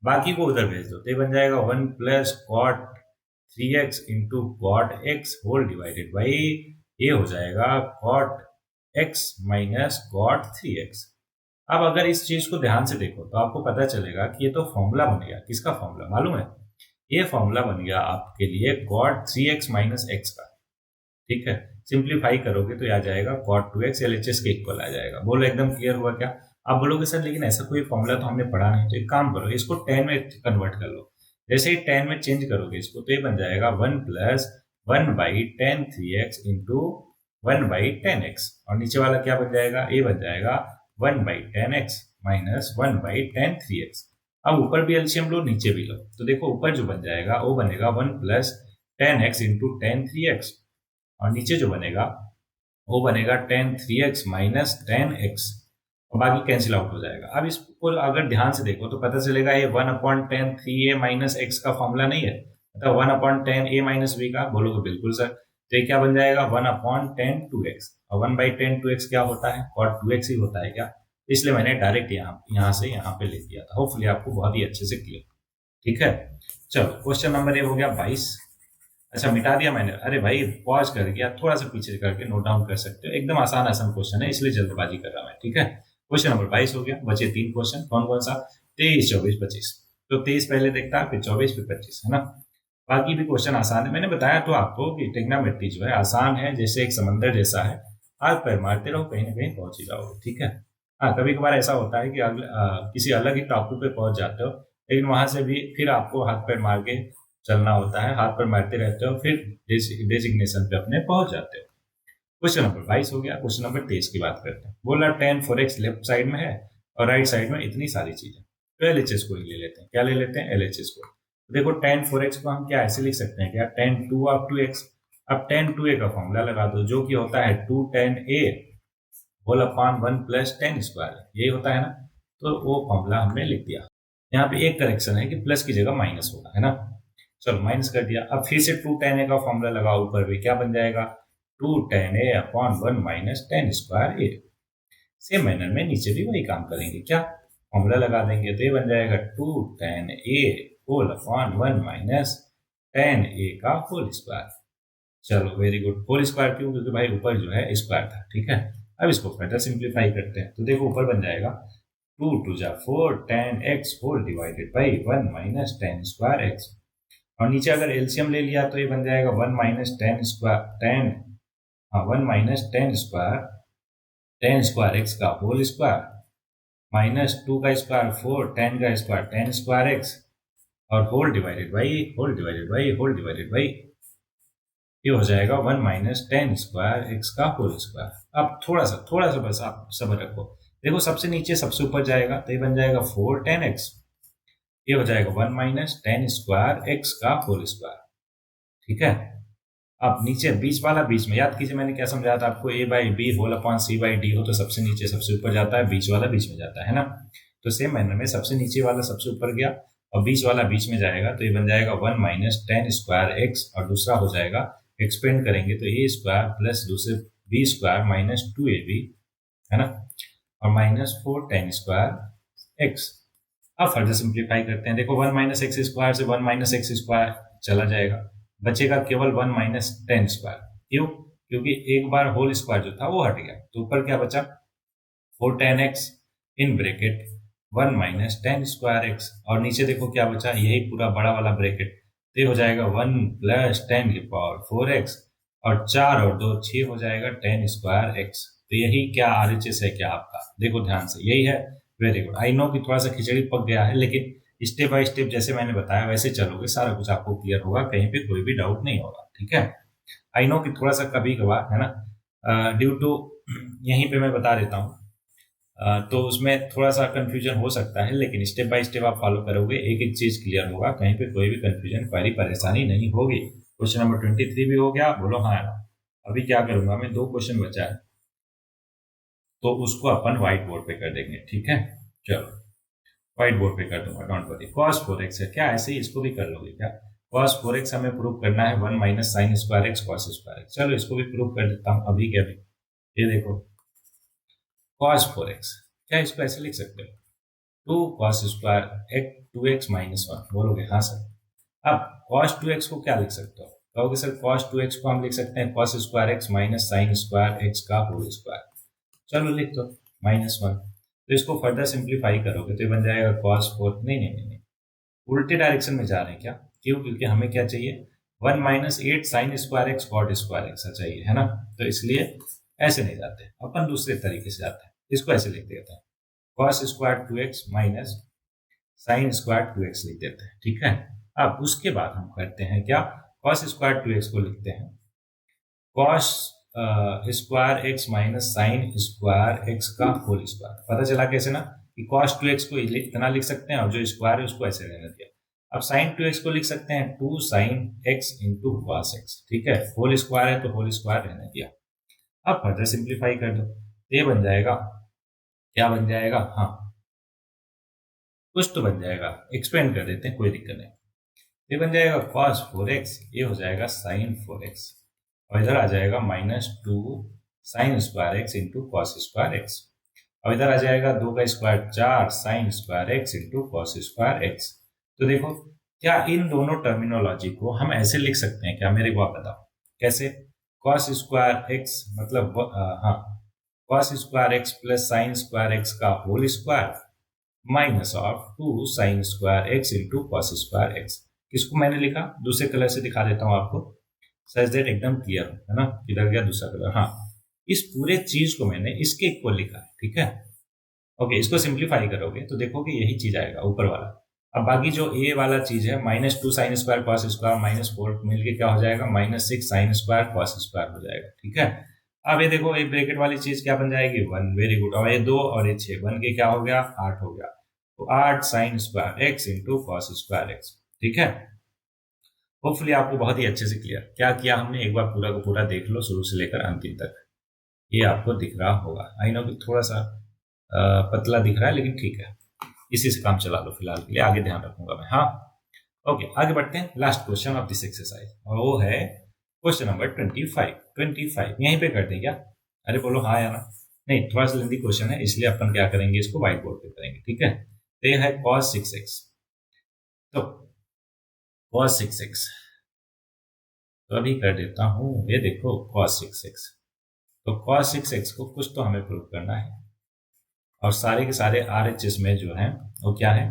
बाकी को उधर भेज दो, तो ये बन जाएगा 1 plus cot 3x into cot x whole divided by, ये हो जाएगा cot x minus cot 3x। अब अगर इस चीज को ध्यान से देखो तो आपको पता चलेगा कि ये तो फॉर्मूला बन गया, किसका फॉर्मूला मालूम है, ये फॉर्मूला बन गया आपके लिए cot 3x माइनस x का। ठीक है, सिंप्लीफाई करोगे तो आ जाएगा cot 2x LHS के इक्वल आ जाएगा। बोलो एकदम क्लियर हुआ क्या। आप बोलोगे सर लेकिन ऐसा कोई फॉर्मूला तो हमने पढ़ा नहीं, तो एक काम करो इसको 10 में कन्वर्ट कर लो। जैसे ही 10 में चेंज करोगे इसको तो ये बन जाएगा 1 plus 1 by 10 3x into 1 by 10x, और नीचे वाला क्या बन जाएगा, ये बन जाएगा 1 by 10x minus 1 by 10 3x। अब ऊपर भी एलसीएम लो नीचे भी लो, तो देखो ऊपर जो बन जाएगा वो बनेगा 1 प्लस 10x इंटू 10 3x, और नीचे जो बनेगा वो बनेगा ten three x minus ten x, और बाकी कैंसिल आउट हो जाएगा। अब इसको अगर ध्यान से देखो तो पता चलेगा ये 1/10 3a माइनस एक्स का फॉर्मूला नहीं है, मतलब 1/10 a माइनस बी का। बोलोगे बिल्कुल सर, तो ये क्या बन जाएगा 1/10 2x, और 1/10 2x क्या होता है, cot 2x ही होता है क्या, इसलिए मैंने डायरेक्ट यहाँ से यहाँ पे लिख दिया था। होपफुली आपको बहुत ही अच्छे से क्लियर, ठीक है। चलो क्वेश्चन नंबर ये हो गया 22। अच्छा मिटा दिया मैंने, अरे भाई पॉज करके या थोड़ा सा पीछे करके नोट डाउन कर सकते हो, एकदम आसान आसान क्वेश्चन है इसलिए जल्दबाजी कर रहा हूं मैं, ठीक है। क्वेश्चन नंबर 22 हो गया, बचे 3 क्वेश्चन, कौन कौन सा, 23 24 25। तो 23 पहले देखता है, फिर 24 फिर 25, है ना। बाकी भी क्वेश्चन आसान है, मैंने बताया तो आपको कि ट्रिग्नोमेट्री जो है आसान है, जैसे एक समंदर जैसा है, हाथ पैर मारते रहो कहीं ना कहीं पहुंच ही जाओगे, ठीक है। हाँ कभी कभार ऐसा होता है कि किसी अलग ही टापू पे पहुंच जाते हो, लेकिन वहां से भी फिर आपको हाथ पैर मार के चलना होता है, हाथ पैर मारते रहते हो, फिर डेजिग्नेशन पे अपने पहुंच जाते हो। क्वेश्चन नंबर 22 हो गया। क्वेश्चन नंबर 23 की बात करते हैं। बोला tan 4x लेफ्ट साइड में है और राइट साइड में इतनी सारी चीजें, तो एलएचएस को ही ले लेते हैं। क्या ले लेते हैं, एलएचएस को। तो देखो tan 4x को हम क्या ऐसे लिख सकते हैं क्या, tan 2 of 2x। अब tan 2a का फॉर्मूला लगा दो, जो कि होता है 2 tan a whole upon 1 plus tan square, यही होता है ना। तो वो फॉर्मूला हमने लिख दिया। यहाँ पे एक करेक्शन है कि प्लस की जगह माइनस होगा, है ना। चलो माइनस कर दिया। अब फिर से 2 tan a का फॉर्मूला लगाओ ऊपर भी, क्या बन जाएगा 2 tan a upon 1 minus tan square a। Same manner में नीचे भी वही काम करेंगे, क्या फॉर्मूला लगा देंगे, तो ये बन जाएगा 2 tan a whole upon 1 minus tan a का होल स्क्वायर। चलो वेरी गुड, होल स्क्वायर क्यों, क्योंकि भाई ऊपर जो है स्क्वायर था, ठीक है। अब इसको फर्दर सिंप्लीफाई करते हैं, तो देखो ऊपर बन जाएगा 2 2 जा 4 tan x whole divided by 1 minus tan square x, और नीचे अगर एलसीएम ले लिया तो ये बन जाएगा 1 माइनस tan स्क्वायर tan, हाँ 1 माइनस tan स्क्वायर x का होल स्क्वायर माइनस 2 का स्क्वायर 4 tan का स्क्वायर tan स्क्वायर x, और होल डिवाइडेड बाई ये हो जाएगा 1 माइनस tan स्क्वायर एक्स का होल स्क्वायर। अब थोड़ा सा बस आप सब्र रखो, देखो सबसे नीचे सबसे ऊपर जाएगा तो ये बन जाएगा 4 tan x, ये हो जाएगा 1 माइनस tan स्क्वायर एक्स का होल स्क्वायर, ठीक है। अब नीचे बीच वाला बीच में, याद कीजिए मैंने क्या समझाया था आपको, a by B whole upon C by D हो तो सबसे नीचे सबसे ऊपर जाता है, बीच वाला बीच में जाता है ना। तो सेम मैनर में सबसे नीचे वाला सबसे ऊपर गया और बीच वाला बीच में जाएगा, तो ये बन जाएगा 1 माइनस tan स्क्वायर एक्स, और दूसरा हो जाएगा एक्सपेंड करेंगे तो ए स्क्वायर प्लस दूसरे बी स्क्वायर माइनस 2ab, है ना, और माइनस 4 tan स्क्वायर एक्स। अब फर्दर सिंप्लीफाई करते हैं, देखो 1 माइनस एक्स स्क्वायर से 1 माइनस एक्स स्क्वायर चला जाएगा, बचेगा केवल 1 माइनस tan स्क्वायर। क्यों, क्योंकि एक बार होल स्क्वायर जो था वो हट गया, तो ऊपर क्या बचा 4 tan x in bracket 1 minus tan square X, और नीचे देखो क्या बचा, यही पूरा बड़ा वाला ब्रैकेट, तो हो जाएगा 1 प्लस tan की पावर 4x, और 4 और 2 6 हो जाएगा tan स्क्वायर एक्स। तो यही क्या आरएचएस है क्या आपका, देखो ध्यान से, यही है। वेरी गुड, आई नो कि थोड़ा सा खिचड़ी पक गया है, लेकिन स्टेप बाय स्टेप जैसे मैंने बताया वैसे चलोगे, सारा कुछ आपको क्लियर होगा, कहीं पे कोई भी डाउट नहीं होगा, ठीक है। आई नो कि थोड़ा सा कभी कभार है ना, ड्यू टू यहीं पे मैं बता देता हूँ, तो उसमें थोड़ा सा कंफ्यूजन हो सकता है, लेकिन स्टेप बाय स्टेप आप फॉलो करोगे एक एक चीज क्लियर होगा, कहीं पे कोई भी कंफ्यूजन क्वेरी परेशानी नहीं होगी। क्वेश्चन नंबर 23 भी हो गया, बोलो हाँ। अभी क्या करूंगा मैं, 2 क्वेश्चन बचा है तो उसको अपन व्हाइट बोर्ड पे कर देंगे, ठीक है। चलो व्हाइट बोर्ड पे कर दूंगा, डोंट वरी। cos 4x है क्या, ऐसे ही इसको भी कर लोगे क्या, cos 4x हमें प्रूव करना है 1 minus sign square x cos square x. चलो इसको भी प्रूव कर देता हूँ अभी के अभी। ये देखो cos 4x, क्या इसको ऐसे लिख सकते हो 2 cos square x 2x minus 1, बोलोगे हाँ सर। अब cos 2x को क्या लिख सकते हो, कहोगे सर cos 2x को हम लिख सकते हैं cos square X minus sign square X का होल स्क्वायर। चलो लिख दो -1, तो इसको फर्दर सिंप्लीफाई करोगे तो ये बन जाएगा cos 4, नहीं, उल्टे डायरेक्शन में जा रहे हैं क्या, क्यों, क्योंकि हमें क्या चाहिए 1 minus 8 sine square X cot square X चाहिए, है ना। तो इसलिए ऐसे नहीं जाते, अपन दूसरे तरीके से जाते हैं, इसको ऐसे लिख देते हैं cos square 2x minus sine square 2x लिख देते हैं, ठीक है। अब उसके बाद हम करते हैं क्या, cos स्क्वायर 2x को लिखते हैं cos square X minus sign square X का होल स्क्वायर। पता चला कैसे ना, कि cos 2x को इतना लिख सकते हैं और जो स्क्वायर है उसको ऐसे रहने दिया। अब साइन 2x को लिख सकते हैं 2 sine x into cos x, ठीक है, होल स्क्वायर है तो होल स्क्वायर रहने दिया। अब फर्दर सिंप्लीफाई कर दो, ये बन जाएगा, क्या बन जाएगा, हाँ कुछ तो बन जाएगा, एक्सपेंड कर देते हैं, कोई दिक्कत नहीं। ये बन जाएगा cos 4x, ये हो जाएगा sin 4x, और इधर आ जाएगा -2 sin square X into cos square X, और इधर आ जाएगा 2 का square 4 sin square X into cos square x. तो देखो, क्या इन दोनों टर्मिनोलॉजी को हम ऐसे लिख सकते हैं क्या, मेरे को आप बताओ कैसे। कॉस स्क्वायर एक्स मतलब हाँ, cos square X plus sine square X का whole square minus of 2 sine square X into cos square X. किसको मैंने लिखा, दूसरे कलर से दिखा देता हूं आपको, सच दैट एकदम क्लियर हो, है ना। किधर गया दूसरा कलर, हाँ, इस पूरे चीज को मैंने इसके इक्वल लिखा है, ठीक है। ओके, इसको सिंप्लीफाई करोगे तो देखोगे यही चीज आएगा ऊपर वाला। अब बाकी जो ए वाला चीज है -2 साइन स्क्वायर कॉस स्क्वायर -4 मिलके क्या हो जाएगा, -6 साइन स्क्वायर कॉस स्क्वायर हो जाएगा, ठीक है। अब ये देखो, एक ब्रैकेट वाली चीज क्या बन जाएगी, 1, वेरी गुड, और ये 2 और ये 6 बन के क्या हो गया, 8 हो गया। तो 8 sine square X into cos square x, ठीक है। होपफुली आपको बहुत ही अच्छे से क्लियर क्या किया हमने, एक बार पूरा को पूरा देख लो शुरू से लेकर अंतिम तक, ये आपको दिख रहा होगा। आई नो कि थोड़ा सा पतला दिख रहा है, लेकिन ठीक है, इसी से काम चला लो फिलहाल के लिए, आगे ध्यान रखूंगा मैं, हाँ। ओके, आगे बढ़ते हैं, last question of this exercise, और वो है क्वेश्चन नंबर 25 यहीं पे कर दें क्या, अरे बोलो हाँ या ना। नहीं, थोड़ा सा लेंदी क्वेश्चन है, इसलिए अपन क्या करेंगे, इसको व्हाइट बोर्ड पे करेंगे, ठीक है। तो ये है cos 6x, तो cos 6x, तो अभी कर देता हूं, ये देखो cos 6x, तो cos 6x को कुछ तो हमें प्रूव करना है, और सारे के सारे RHS में जो है वो क्या है,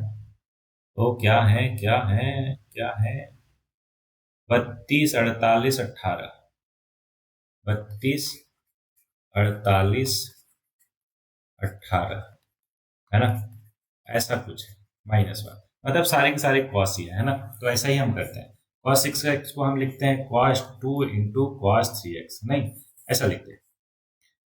वो क्या है, क्या है, क्या है, 32 48 18, 32 48 18, है ना, ऐसा कुछ है, -1, मतलब सारे के सारे कॉस ही है ना। तो ऐसा ही हम करते हैं, cos 6x को हम लिखते हैं cos 2 इंटू cos 3x, नहीं ऐसा लिखते हैं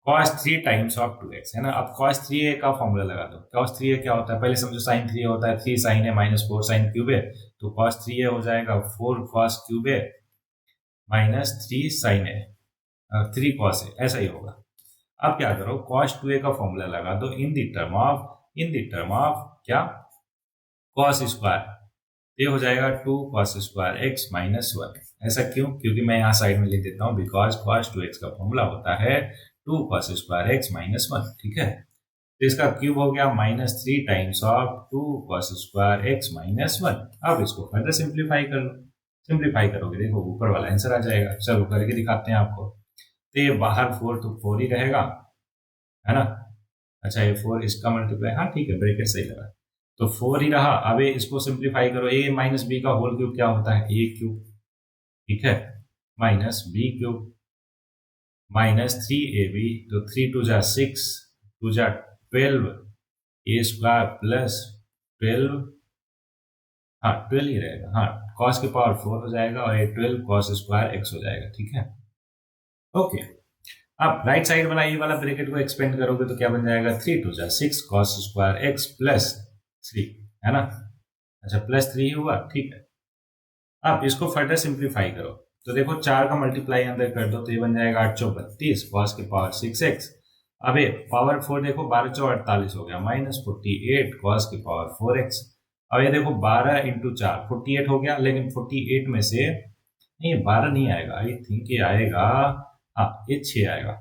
cos 3 टाइम्स ऑफ 2x, है ना। अब cos 3a का फॉर्मूला लगा दो, cos 3a क्या होता है, पहले समझो sin 3a होता है 3 sin a -4 sin cube a, तो cos 3a हो जाएगा 4 cos cube a -3 sin a, 3 cos a, ऐसा ही होगा। अब क्या करो, cos 2a का फॉर्मूला लगा दो इन द टर्म ऑफ क्या, cos स्क्वायर, ये हो जाएगा 2 cos स्क्वायर x -1, ऐसा क्यों, क्योंकि मैं यहाँ साइड में लिख देता हूँ बिकॉज cos 2x का फॉर्मूला होता है 2 cos स्क्वायर x -1, ठीक है। तो इसका क्यूब हो गया -3 times of 2 cos square x -1। अब इसको फर्दर सिंप्लीफाई कर लो, सिंप्लीफाई करोगे देखो ऊपर वाला आंसर आ जाएगा, चलो करके दिखाते हैं आपको। तो ये बाहर 4 तो 4 ही रहेगा, है ना। अच्छा, ये 4 इसका मल्टीप्लाई, हाँ ठीक है, ब्रैकेट सही लगा, तो 4 ही रहा। अब इसको सिंप्लीफाई करो, a माइनस बी का होल क्यूब क्या होता है, a क्यूब, ठीक है, माइनस बी क्यूब -3ab, तो 3 2 जा 6, 2 जा 12, a स्क्वायर प्लस 12, हाँ 12 ही रहेगा, हाँ cos के पावर 4 हो जाएगा, और ये 12 cos स्क्वायर x हो जाएगा, ठीक है। ओके, अब राइट साइड वाला ये वाला ब्रैकेट को एक्सपेंड करोगे तो क्या बन जाएगा, 3 2 जा 6 cos स्क्वायर x प्लस 3, है ना। अच्छा, +3 ही हुआ, ठीक है। अब इसको फर्दर सिंप्लीफाई करो, तो देखो 4 का मल्टीप्लाई अंदर कर दो, तो ये बन जाएगा 8 चौ 32 cos के पावर 6x, अब ये पावर 4 देखो 12 चौ 48 हो गया -48 cos के पावर 4x। अब ये देखो 12 इंटू 4 48 हो गया, लेकिन 48 में से नहीं 12 नहीं आएगा, आई थिंक ये आएगा, हाँ ये 6 आएगा,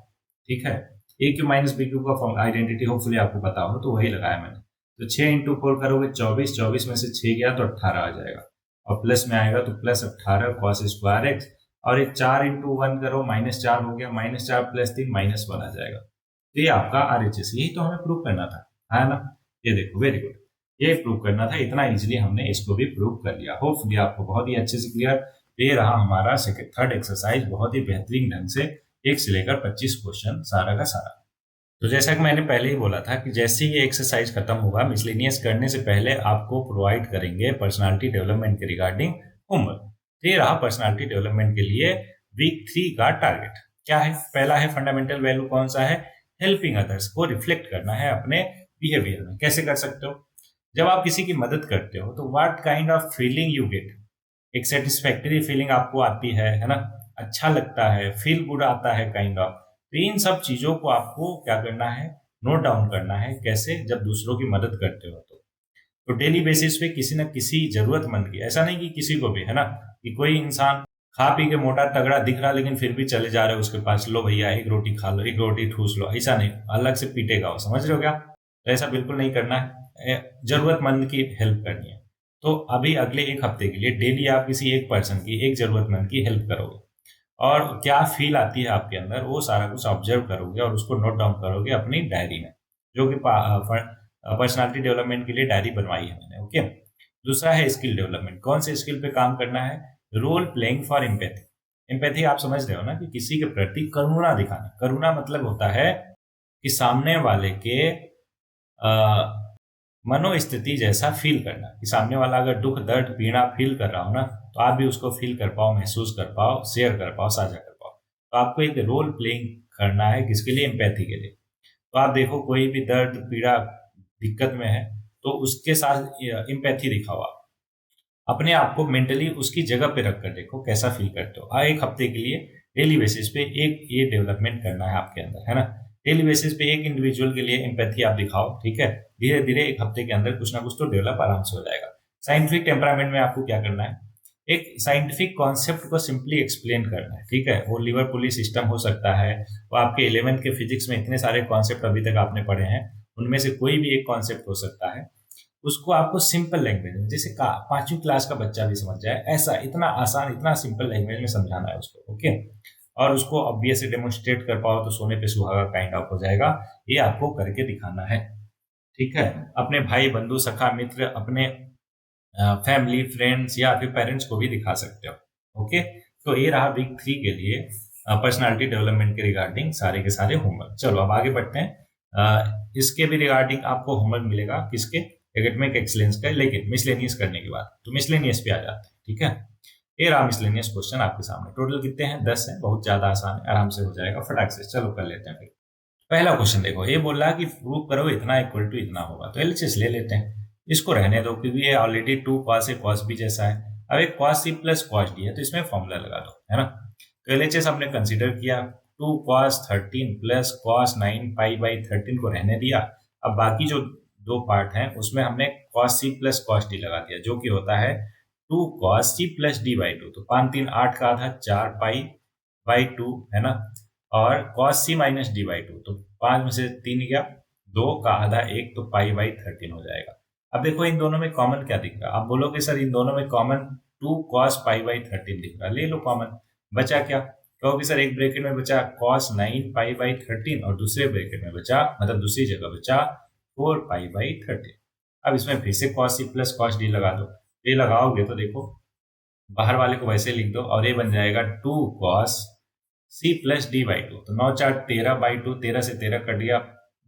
ठीक है। ए क्यू माइनस बी क्यू का आइडेंटिटी होपफुली आपको पता हो, तो वही लगाया मैंने। तो 6 इंटू 4 करोगे 24, 24 में से 6 गया तो 18 आ जाएगा, और प्लस में आएगा तो +18 cos स्क्वायर एक्स, और ये 4 इंटू 1 करो -4 हो गया, -4 + 3 -1 आ जाएगा। तो ये आपका RHS, यही तो हमें प्रूव करना था, है ना। ये देखो, वेरी गुड, ये प्रूव करना था, इतना इजीली हमने इसको भी प्रूव कर लिया। होपफुली आपको बहुत ही अच्छे से क्लियर। ये रहा हमारा थर्ड एक्सरसाइज, बहुत ही बेहतरीन ढंग से 1 से लेकर 25 क्वेश्चन सारा का सारा। तो जैसा कि मैंने पहले ही बोला था कि जैसे ही ये एक्सरसाइज खत्म होगा, मिसलेनियस करने से पहले आपको प्रोवाइड करेंगे पर्सनालिटी डेवलपमेंट के रिगार्डिंग होमवर्क। तो ये रहा पर्सनालिटी डेवलपमेंट के लिए वीक 3 का टारगेट। क्या है, पहला है फंडामेंटल वैल्यू, कौन सा है, हेल्पिंग अदर्स को रिफ्लेक्ट करना है अपने बिहेवियर में। कैसे कर सकते हो, जब आप किसी की मदद करते हो तो what kind of feeling you get, एक सेटिस्फैक्टरी फीलिंग आपको आती है ना, अच्छा लगता है, फील गुड आता है काइंड ऑफ, तो इन सब चीजों को आपको क्या करना है, नोट डाउन करना है। कैसे? जब दूसरों की मदद करते हो तो डेली बेसिस पे किसी न किसी जरूरतमंद की, ऐसा नहीं कि किसी को भी, है ना, कि कोई इंसान खा पी के मोटा तगड़ा दिख रहा लेकिन फिर भी चले जा रहे हो उसके पास, लो भैया एक रोटी खा लो, एक रोटी ठूस लो, ऐसा नहीं, अलग से पीटेगा वो, समझ रहे हो क्या? तो ऐसा बिल्कुल नहीं करना है, जरूरतमंद की हेल्प करनी है। तो अभी अगले एक हफ्ते के लिए डेली आप किसी एक पर्सन की, एक जरूरतमंद की हेल्प करोगे, और क्या फील आती है आपके अंदर वो सारा कुछ ऑब्जर्व करोगे और उसको नोट डाउन करोगे अपनी डायरी में, जो कि पर्सनालिटी डेवलपमेंट के लिए डायरी बनवाई है मैंने। ओके। दूसरा है स्किल डेवलपमेंट। कौन से स्किल पे काम करना है? Role playing for empathy. Empathy आप समझ रहे हो ना, कि किसी के प्रति करुणा दिखाना। करुणा मतलब होता है कि सामने वाले के मनोस्थिति जैसा फील करना, कि सामने वाला अगर दुख दर्द पीड़ा फील कर रहा हो ना, तो आप भी उसको फील कर पाओ, महसूस कर पाओ, शेयर कर पाओ, साझा कर पाओ। तो आपको एक रोल प्लेइंग करना है, किसके लिए? एम्पैथी के लिए। तो आप देखो कोई भी दर्द पीड़ा दिक्कत में है तो उसके साथ एम्पैथी दिखाओ। आप अपने आप को मेंटली उसकी जगह पे रख कर देखो कैसा फील करते हो। एक हफ्ते के लिए डेली बेसिस पे एक ये डेवलपमेंट करना है आपके अंदर, है ना। डेली बेसिस पे एक इंडिविजुअल के लिए एम्पैथी आप दिखाओ, ठीक है। धीरे धीरे एक हफ्ते के अंदर कुछ ना कुछ तो डेवलप आराम से हो जाएगा। साइंटिफिक टेम्परामेंट में आपको क्या करना है? एक साइंटिफिक कॉन्सेप्ट को सिंपली एक्सप्लेन करना है, ठीक है। वो लिवर पुली सिस्टम हो सकता है, वो आपके 11th के फिजिक्स में इतने सारे कॉन्सेप्ट अभी तक आपने पढ़े हैं, उनमें से कोई भी एक कॉन्सेप्ट हो सकता है। उसको आपको सिंपल लैंग्वेज में, जैसे 5वीं क्लास का बच्चा भी समझ जाए, ऐसा इतना आसान, इतना सिंपल लैंग्वेज में समझाना है उसको। ओके। और उसको ऑब्वियसली डेमोन्स्ट्रेट कर पाओ तो सोने पे सुहागा काइंड ऑफ हो जाएगा। ये आपको करके दिखाना है, ठीक है। अपने भाई बंधु सखा मित्र, अपने फैमिली फ्रेंड्स या फिर पेरेंट्स को भी दिखा सकते हो। ओके। तो ये रहा वीक 3 के लिए पर्सनालिटी डेवलपमेंट के रिगार्डिंग सारे के सारे होमवर्क। चलो अब आगे बढ़ते हैं। इसके भी रिगार्डिंग आपको होमवर्क मिलेगा, किसके? एकेडमिक एक्सीलेंस का, लेकिन मिसलेनियस करने के बाद। तो मिसलेनियस पे आ जाते हैं, ठीक है। ये रहा मिसलेनियस क्वेश्चन आपके सामने। टोटल कितने हैं? 10 है। बहुत ज्यादा आसान है, आराम से हो जाएगा फटाक से। चलो कर लेते हैं फिर। पहला क्वेश्चन देखो, ये बोल रहा है कि प्रूव करो इतना इक्वल टू इतना होगा। तो एलएचएस ले लेते हैं, इसको रहने दो क्योंकि ये ऑलरेडी 2 cos ए cos b जैसा है। अब एक cos c plus cos d है तो इसमें फॉर्मूला लगा दो, है ना। तो एलएचएस हमने कंसीडर किया, 2 cos 13 plus cos 9 pi by 13 को रहने दिया। अब बाकी जो दो पार्ट हैं उसमें हमने cos c plus cos d लगा दिया, जो कि होता है 2 cos c plus d by 2। तो 5 3 8 का आधा 4 पाई बाई 2, है ना। और cos c minus D by 2, तो 5 में से 3 गया, 2 का आधा 1, तो पाई बाई 13 हो जाएगा। अब देखो इन दोनों में कॉमन क्या दिख रहा है? आप बोलोगे सर इन दोनों में कॉमन 2 cos पाई बाई 13 दिख रहा है, ले लो कॉमन। बचा क्या? कहोगे सर एक ब्रैकेट में बचा cos 9 पाई बाई 13 और दूसरे ब्रैकेट में बचा, मतलब दूसरी जगह बचा 4 पाई बाई 13। अब इसमें फिर से cos c plus cos d लगा दो। ये लगाओगे तो देखो बाहर वाले को वैसे लिख दो और ये बन जाएगा 2 cos c plus D by 2। तो 9 4 13 बाई 2, 13 से 13 कट गया,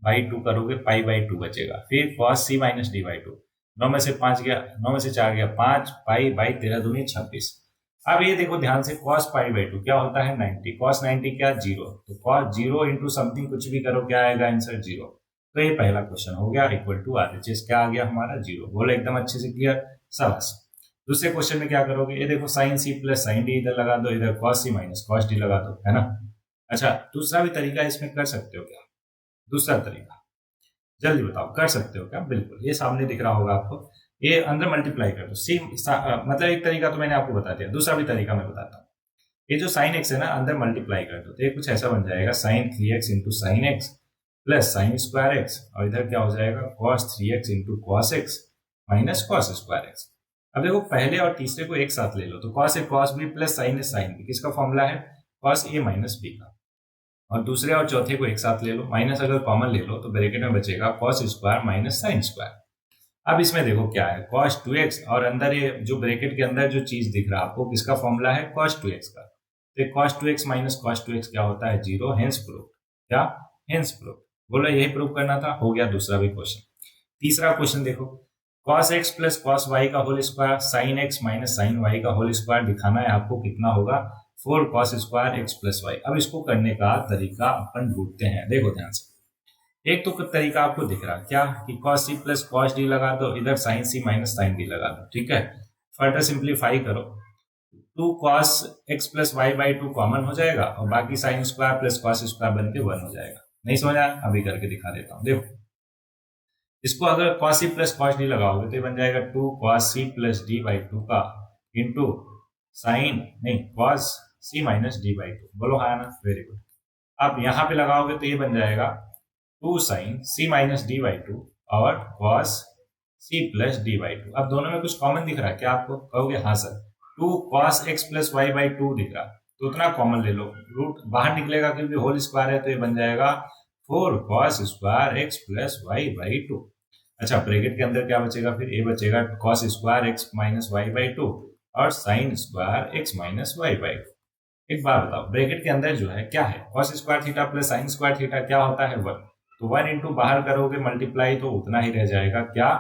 बाई 2 करोगे पाई बाई 2 बचेगा। फिर cos c minus D by 2, 9 में से 5 गया, 9 में से 4 गया 5, पाई बाई 13 दूनी 26। अब ये देखो ध्यान से, cos पाई बाई 2 क्या होता है? 90। cos 90 क्या? 0। तो cos 0 इंटू समथिंग कुछ भी करो, क्या आएगा आंसर? 0। तो ये पहला क्वेश्चन हो गया, इक्वल टू आरएचएस क्या आ गया हमारा? 0। बोलो एकदम अच्छे से क्लियर, शाबाश। दूसरे क्वेश्चन में क्या करोगे? ये देखो sine C plus sine D इधर लगा दो, इधर cos c minus cos d लगा दो, है ना। अच्छा, दूसरा भी तरीका इसमें कर सकते हो क्या? दूसरा तरीका जल्दी बताओ, कर सकते हो क्या? बिल्कुल, ये सामने दिख रहा होगा आपको। ये अंदर मल्टीप्लाई कर दो, सी मतलब एक तरीका तो मैंने आपको बता दिया, दूसरा भी तरीका मैं बताता हूँ। ये जो साइन एक्स है ना, अंदर मल्टीप्लाई कर दो तो ये कुछ ऐसा बन जाएगा, sine 3x into sine X plus sine square X, और इधर क्या हो जाएगा? cos 3x into cos X minus cos square X. अब देखो पहले और तीसरे को एक साथ ले लो, तो cos a cos b plus sine A sine B, किसका फॉर्मूला है? cos a माइनस बी का। और दूसरे और चौथे को एक साथ ले लो, माइनस अगर कॉमन ले लो तो ब्रैकेट में बचेगा cos square minus sine square. अब इसमें देखो क्या है, cos 2x, और अंदर ये जो ब्रैकेट के अंदर जो चीज दिख रहा है आपको, किसका फॉर्मूला है? cos 2x का। तो cos 2x minus cos 2x क्या होता है? 0। Hence proof. क्या? Hence proof. बोलो यही प्रूफ करना था, हो गया दूसरा भी क्वेश्चन। तीसरा क्वेश्चन देखो, cos x plus cos y का whole square sine x minus sine y का होल स्क्वायर दिखाना है आपको, कितना होगा? 4 cos square x plus Y. अब इसको करने का तरीका अपन ढूंढते हैं, देखो ध्यान से। एक तो तरीका आपको दिख रहा है क्या, कि cos c plus cos d लगा दो, इधर sin c minus sin d लगा दो, ठीक है। फर्दर सिंप्लीफाई करो, two cos X plus Y by two common हो जाएगा और बाकी sine square plus cos square बन के 1 हो जाएगा। नहीं समझ आया? अभी करके दिखा देता हूँ। देखो इसको अगर cos C plus cos D लगाओगे तो ये बन जाएगा two cos C plus D by two का इंटू साइन नहीं cos C minus D by two. बोलो हाँ ना? Very good. अब यहाँ पे लगाओगे तो ये बन जाएगा two sine C minus D by two और cos C plus D by two. अब दोनों में कुछ कॉमन दिख रहा है क्या आपको? कहोगे हाँ sir. Two cos X plus Y by two दिख रहा तो उतना कॉमन ले लो, रूट बाहर निकलेगा क्योंकि होल स्क्वायर है तो ये बन जाएगा four cos square X plus Y by two. अच्छा ब्रैकेट के अंदर क्या बचेगा फिर? ये बचेगा cos square X minus Y by two और sine square X minus Y by two. एक बार बताओ ब्रैकेट के अंदर जो है क्या है? Cos square theta plus sine square theta क्या होता है? 1। तो 1 इंटू बाहर करोगे मल्टीप्लाई तो उतना ही रह जाएगा क्या?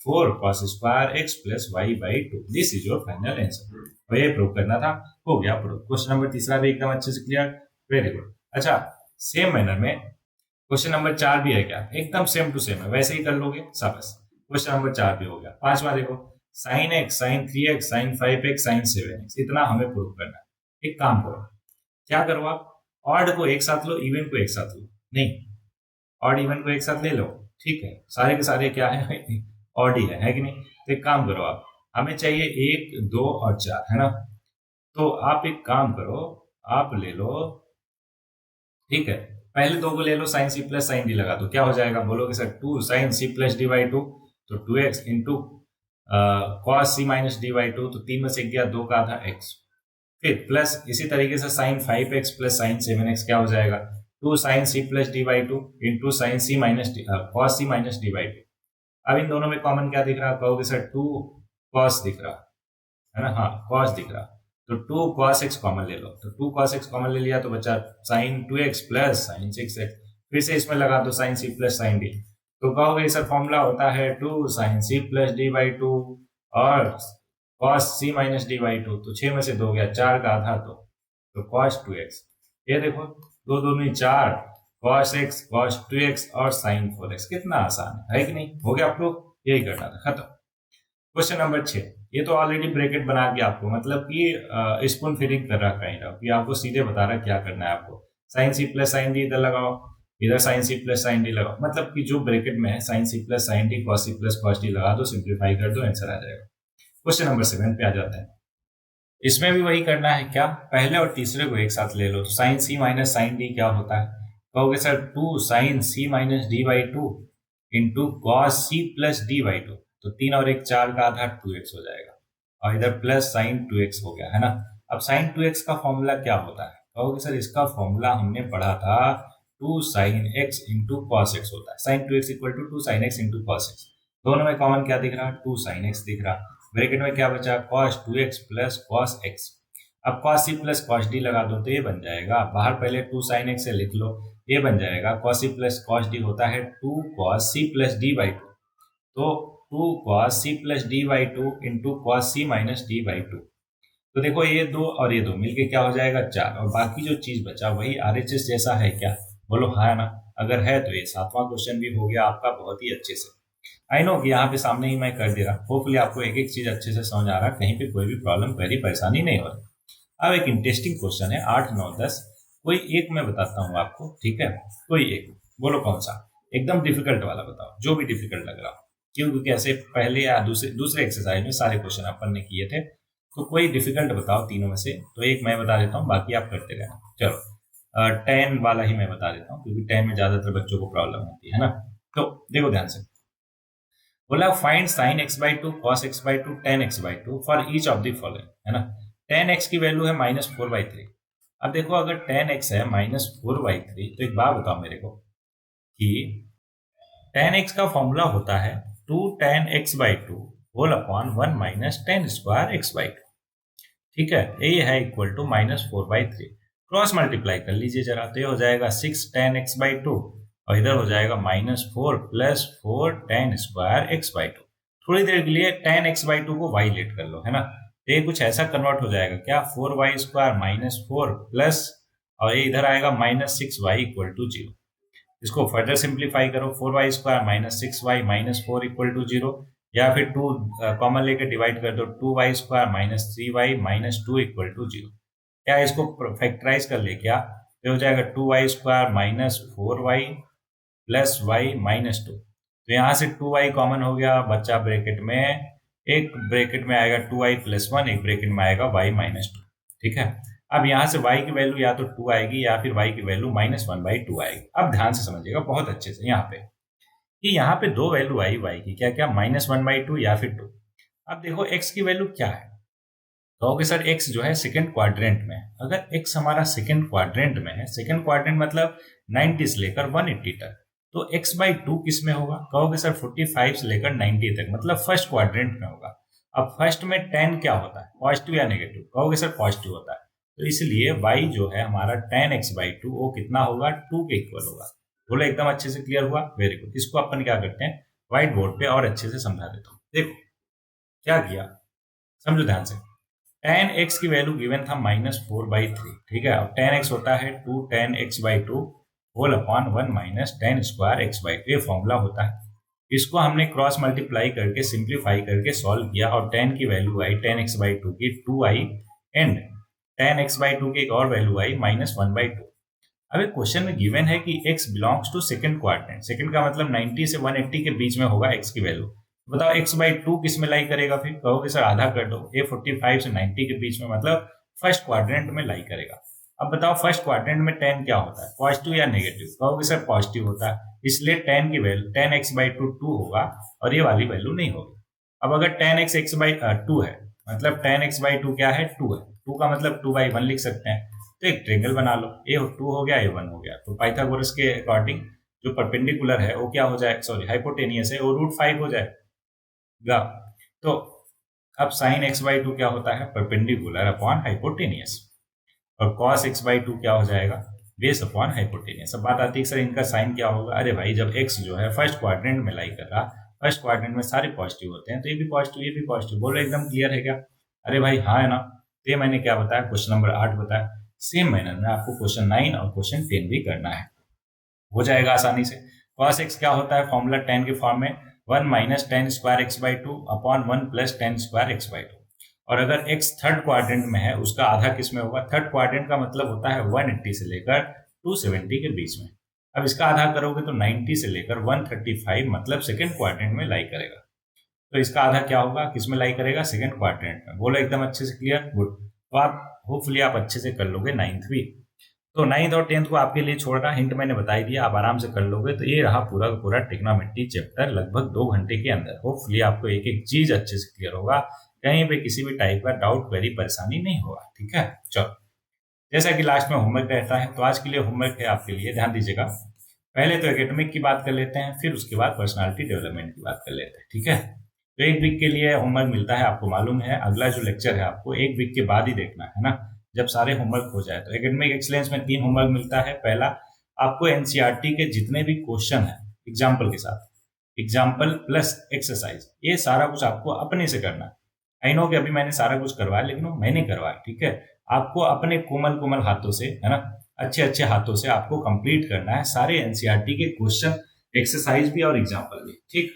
4 cos square x plus Y by two. This is your final answer. और ये प्रूव करना था, हो गया प्रूव। क्वेश्चन नंबर तीसरा भी एकदम अच्छे से क्लियर, वेरी गुड। अच्छा सेम मैनर में क्वेश्चन नंबर 4 भी है क्या? एकदम सेम टू सेम है, वैसे ही कर लोगे सबस। क्वेश्चन नंबर 4 भी हो गया। पांचवा देखो sine X sine 3x sine 5x sine 7x, इतना हमें प्रूव करना है। एक काम करो, क्या करो आप, ऑड को एक साथ लो, इवन को एक साथ लो। नहीं, ऑड इवन को एक साथ ले लो, ठीक है, सारे के सारे क्या है? ऑड ही है कि नहीं? तो एक काम करो आप, हमें चाहिए 1 2 और 4 है ना। तो आप एक काम करो, आप ले लो, ठीक है, पहले दो को ले लो, sine C plus sine D लगा दो। क्या हो जाएगा? बोलोगे sir 2 sine C plus D by two, तो 2x into cos C minus D by two, तो 3 में से गया 2 का आधा x, फिर प्लस इसी तरीके से sign 5x plus sign 7x क्या हो जाएगा? 2 sine C plus D by two into sine C minus D cos C minus D by two. अब इन दोनों में कॉमन क्या दिख रहा? कहोगे सर 2 कॉस दिख रहा है ना, हाँ कॉस दिख रहा, तो 2 cos x कॉमन ले लो, तो 2 cos x कॉमन ले लिया तो बचा sign 2x plus sine 6x। फिर से इसमें लगा दो sine C plus sine D, तो कहोगे सर फॉर्मूला होता है 2 sine C plus D by two और cos c minus D by two, तो 6 में से 2 गया, 4 का आधा तो cos 2x। ये देखो दो दूनी 4 cos x cos 2x और sin 4x, कितना आसान है कि नहीं? हो गया आप लोग, यही करना था, खत्म। क्वेश्चन नंबर 6, ये तो ऑलरेडी ब्रैकेट बना के आपको मतलब कि स्पून फीडिंग कर रहा काइंड ऑफ, ये आपको सीधे बता रहा क्या करना है आपको। Sine C plus sine D इधर लगाओ, इधर sine C plus sine D लगाओ, मतलब कि जो ब्रैकेट में है sine C plus sine D cos C plus cos D लगा दो, सिंप्लीफाई कर दो, आंसर आ जाएगा। क्वेश्चन नंबर 7 पे आ जाते हैं। इसमें भी वही करना है क्या? पहले और तीसरे को एक साथ ले लो, तो sine C minus sine D क्या होता है? कहोगे sir 2 sine C minus D by two into cos C plus D by two, तो 3 और 1 4 का आधा 2x हो जाएगा और इधर प्लस साइन 2x हो गया है ना। अब साइन 2x का फॉर्मूला क्या होता है? कहोगे सर इसका फॉर्मूला हमने पढ़ा था 2 sine x into cos X होता है। Sine 2x equal to 2 sine x into cos X. दोनों में कॉमन क्या दिख रहा? 2 साइन x दिख रहा। ब्रैकेट में क्या बचा? cos 2x plus cos x। अब cos c plus cos d लगा दो तो ये बन जाएगा, बाहर पहले 2 sin x से लिख लो, ये बन जाएगा cos c plus cos d होता है 2 cos c plus d by two, तो 2 cos c plus d by two into cos c minus d by two. तो देखो ये दो और ये दो मिलके क्या हो जाएगा? 4, और बाकी जो चीज बचा वही RHS जैसा है क्या? बोलो हाँ ना। अगर है तो ये 7वां क्वेश्चन भी हो गया आपका बहुत ही अच्छे से। आई नो कि यहाँ पे सामने ही मैं कर दे रहा, होपफुली आपको एक एक चीज अच्छे से समझ आ रहा, कहीं पे कोई भी प्रॉब्लम कोई परेशानी नहीं हो रही। अब एक इंटरेस्टिंग क्वेश्चन है 8 9 10, कोई एक मैं बताता हूँ आपको, ठीक है, कोई एक, बोलो कौन सा? एकदम डिफिकल्ट वाला बताओ, जो भी डिफिकल्ट लग रहा हो। क्यों? क्योंकि ऐसे पहले या दूसरे एक्सरसाइज में सारे क्वेश्चन अपन ने किए थे, तो कोई डिफिकल्ट बताओ तीनों में से। तो एक मैं बता देता हूँ, बाकी आप करते रहना। चलो 10 वाला ही मैं बता देता हूँ, क्योंकि 10 में ज्यादातर बच्चों को प्रॉब्लम होती है ना। तो देखो ध्यान से, बोला find sine x by two cos x by two ten x by two for each of the following, है ना। 10x की वैल्यू है -4/3। अब देखो अगर 10x है -4/3, तो एक बात बताओ मेरे को कि 10x का फॉर्मूला होता है 2 tan x by two whole upon 1 minus 10 square x by two, ठीक है, ये है इक्वल टू -4/3। क्रॉस मल्टीप्लाई कर लीजिए जरा, तो ये हो जाएगा 6 tan x बाई टू और इधर हो जाएगा -4 plus 4 tan square x by to. थोड़ी देर के लिए tan x बाई टू को y लेट कर लो, है ना। ये कुछ ऐसा कन्वर्ट हो जाएगा क्या, 4y स्क्वायर -4 प्लस और ये इधर आएगा -6y इक्वल टू 0। इसको फर्दर सिंप्लीफाई करो, 4y square -6y -4 equal to 0, या फिर 2 कॉमन लेके डिवाइड कर दो, 2y² minus 3y minus 2 equal to 0। क्या इसको फैक्टराइज कर ले क्या? तो हो जाएगा 2y² minus 4y plus y minus 2। तो यहाँ से 2y कॉमन हो गया, बच्चा ब्रैकेट में, एक ब्रैकेट में आएगा 2y प्लस 1, एक ब्रैकेट में आएगा y माइनस 2। ठीक है, अब यहाँ से y की वैल्यू या तो 2 आएगी या फिर y की वैल्यू -1/2 आएगी। अब ध्यान से समझिएगा बहुत अच्छे से यहाँ पे कि यहाँ पे दो वैल्यू आई y की, क्या क्या, -1/2 या फिर 2। अब देखो x की वैल्यू क्या है, कहोगे सर x जो है सेकंड क्वाड्रेंट में है। अगर x हमारा सेकंड क्वाड्रेंट में है, सेकंड क्वाड्रेंट मतलब 90 से लेकर 180 तक, तो x/2 किस में होगा? कहोगे सर 45 से लेकर 90 तक, मतलब फर्स्ट क्वाड्रेंट में होगा। अब फर्स्ट में 10 क्या होता है, पॉजिटिव या नेगेटिव? कहोगे सर पॉजिटिव होता है, तो इसलिए y जो है हमारा 10x/2 वो कितना होगा, 2 के इक्वल होगा। बोलो एकदम अच्छे से क्लियर हुआ, वेरी गुड। इसको अपन क्या करते हैं, व्हाइट बोर्ड पे और अच्छे से समझा देता हूँ। देखो क्या किया, समझो ध्यान से। tan x की वैल्यू गिवन था -4/3, ठीक है। अब tan x होता है 2 tan x/2 whole upon 1 minus tan square x/2, ये फॉर्मूला होता है। इसको हमने क्रॉस मल्टीप्लाई करके सिंप्लीफाई करके सॉल्व किया और tan की वैल्यू आई tan x/2 की 2i एंड tan x/2 की एक और वैल्यू आई -1/2। अब एक क्वेश्चन में गिवन है कि x belongs to second quadrant, second का मतलब 90 से 180 के बीच में होगा x की वैल्यू। बताओ x/2 किस में लाई करेगा? फिर कहोगे सर आधा कर दो, ये 45 से 90 के बीच में मतलब फर्स्ट क्वाड्रेंट में लाई करेगा। अब बताओ फर्स्ट क्वाड्रेंट में tan क्या होता है, पॉजिटिव या नेगेटिव? कहोगे सर पॉजिटिव होता है, इसलिए tan की वैल्यू tan x/2 2 होगा और ये वाली वैल्यू नहीं होगी। अब अगर tan x/2 है, मतलब tan x/2 क्या है, 2 है, 2 का मतलब 2/1 लिख सकते हैं। तो एक ट्रेंगल बना लो, ये 2 हो गया, ये 1 हो गया। तो पाइथागोरस के अकॉर्डिंग जो परपेंडिकुलर है वो क्या हो जाए, सॉरी हाइपोटेनियस है, वो √5 हो जाएगा। तो अब sin x/2 क्या होता है, परपेंडिकुलर अपॉन हाइपोटेनियस, और cos x/2 क्या हो जाएगा, बेस अपॉन हाइपोटेनियस। अब बात आती है सर इनका साइन क्या होगा? अरे भाई जब x जो है फर्स्ट क्वाड्रेंट में लाई कर रहा, फर्स्ट क्वाड्रेंट में सारे पॉजिटिव होते हैं, तो ये भी पॉजिटिव, ये भी पॉजिटिव। बोलो एकदम क्लियर है क्या? अरे भाई हाँ है ना। तो ये मैंने क्या बताया, क्वेश्चन नंबर 8 बताया। सेम मैनर में आपको क्वेश्चन 9 और क्वेश्चन 10 भी करना है, हो जाएगा आसानी से। cos x क्या होता है, फॉर्मूला tan के फॉर्म में 1 minus tan square x/2 upon 1 plus tan square x/2। और अगर x थर्ड क्वाड्रेंट में है, उसका आधा किस में होगा? थर्ड क्वाड्रेंट का मतलब होता है 180 से लेकर 270 के बीच में। अब इसका आधा करोगे तो 90 से लेकर 135, मतलब सेकंड क्वाड्रेंट में लाई करेगा। तो इसका आधा क्या होगा, किस में लाई करेगा, सेकंड क्वाड्रेंट में। बोलो एकदम अच्छे से क्लियर, गुड। तो आप होपफुली आप अच्छे से कर लोगे 9th भी। तो 9th और 10th को आपके लिए छोड़ रहा, हिंट मैंने बता ही दिया, आप आराम से कर लोगे। तो ये रहा पूरा का पूरा ट्रिग्नोमेट्री चैप्टर लगभग 2 घंटे के अंदर। होपफुली आपको एक एक चीज अच्छे से क्लियर होगा, कहीं पे किसी भी टाइप का डाउट, क्वेरी, परेशानी नहीं होगा। ठीक है, चलो जैसा कि लास्ट में होमवर्क रहता है, तो आज के लिए होमवर्क है आपके लिए, ध्यान दीजिएगा। पहले तो एकेडमिक की बात कर लेते हैं, फिर उसके बाद पर्सनालिटी डेवलपमेंट की बात कर लेते हैं। ठीक है, तो एक वीक के लिए होमवर्क मिलता है, आपको मालूम है। अगला जो लेक्चर है आपको एक वीक के बाद ही देखना है ना, जब सारे होमवर्क हो जाए। तो एकेडमिक एक्सीलेंस में 3 होमवर्क मिलता है। पहला, आपको एनसीईआरटी के जितने भी क्वेश्चन है एग्जाम्पल के साथ, एग्जाम्पल प्लस एक्सरसाइज, ये सारा कुछ आपको अपने से करना है। आई नो कि अभी मैंने सारा कुछ करवाया, लेकिन वो मैंने करवाया। ठीक है, आपको अपने कोमल कोमल हाथों से, है ना, अच्छे अच्छे हाथों से आपको कंप्लीट करना है सारे एनसीईआरटी के क्वेश्चन, एक्सरसाइज भी और एग्जाम्पल भी। ठीक,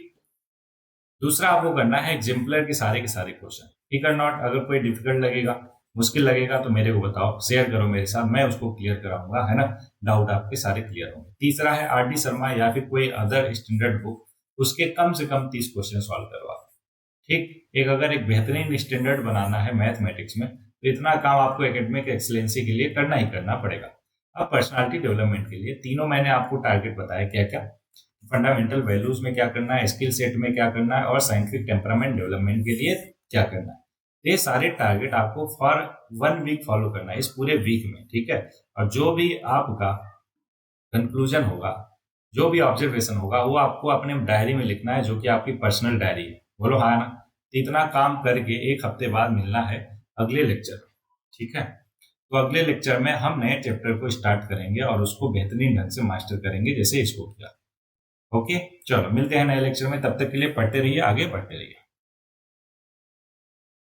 दूसरा आपको करना है एग्जाम्पलर के सारे क्वेश्चन। ठीक है नॉट, अगर कोई डिफिकल्ट लगेगा, मुश्किल लगेगा तो मेरे को बताओ, शेयर करो मेरे साथ, मैं उसको क्लियर कराऊंगा, है ना, डाउट आपके सारे क्लियर होंगे। तीसरा है आरडी शर्मा या फिर कोई अदर स्टैंडर्ड बुक, उसके कम से कम 30 क्वेश्चन सॉल्व करवा। ठीक, एक अगर एक बेहतरीन स्टैंडर्ड बनाना है मैथमेटिक्स में, तो इतना काम आपको एकेडमिक एक्सीलेंसी के लिए करना ही करना पड़ेगा। अब पर्सनालिटी डेवलपमेंट के लिए तीनों मैंने आपको टारगेट बताया, क्या क्या, फंडामेंटल वैल्यूज में क्या करना है, स्किल सेट में क्या करना है, और साइंटिफिक टेम्परामेंट डेवलपमेंट के लिए क्या करना है। ये सारे टारगेट आपको फॉर 1 वीक फॉलो करना है, इस पूरे वीक में। ठीक है, और जो भी आपका कंक्लूजन होगा, जो भी ऑब्जर्वेशन होगा, वो आपको अपने डायरी में लिखना है, जो कि आपकी पर्सनल डायरी है। बोलो हाँ ना। तो इतना काम करके 1 हफ्ते बाद मिलना है अगले लेक्चर। ठीक है, तो अगले लेक्चर में हम नए चैप्टर को स्टार्ट करेंगे और उसको बेहतरीन ढंग से मास्टर करेंगे, जैसे इसको किया। ओके, चलो मिलते हैं नए लेक्चर में, तब तक के लिए पढ़ते रहिए, आगे बढ़ते रहिए।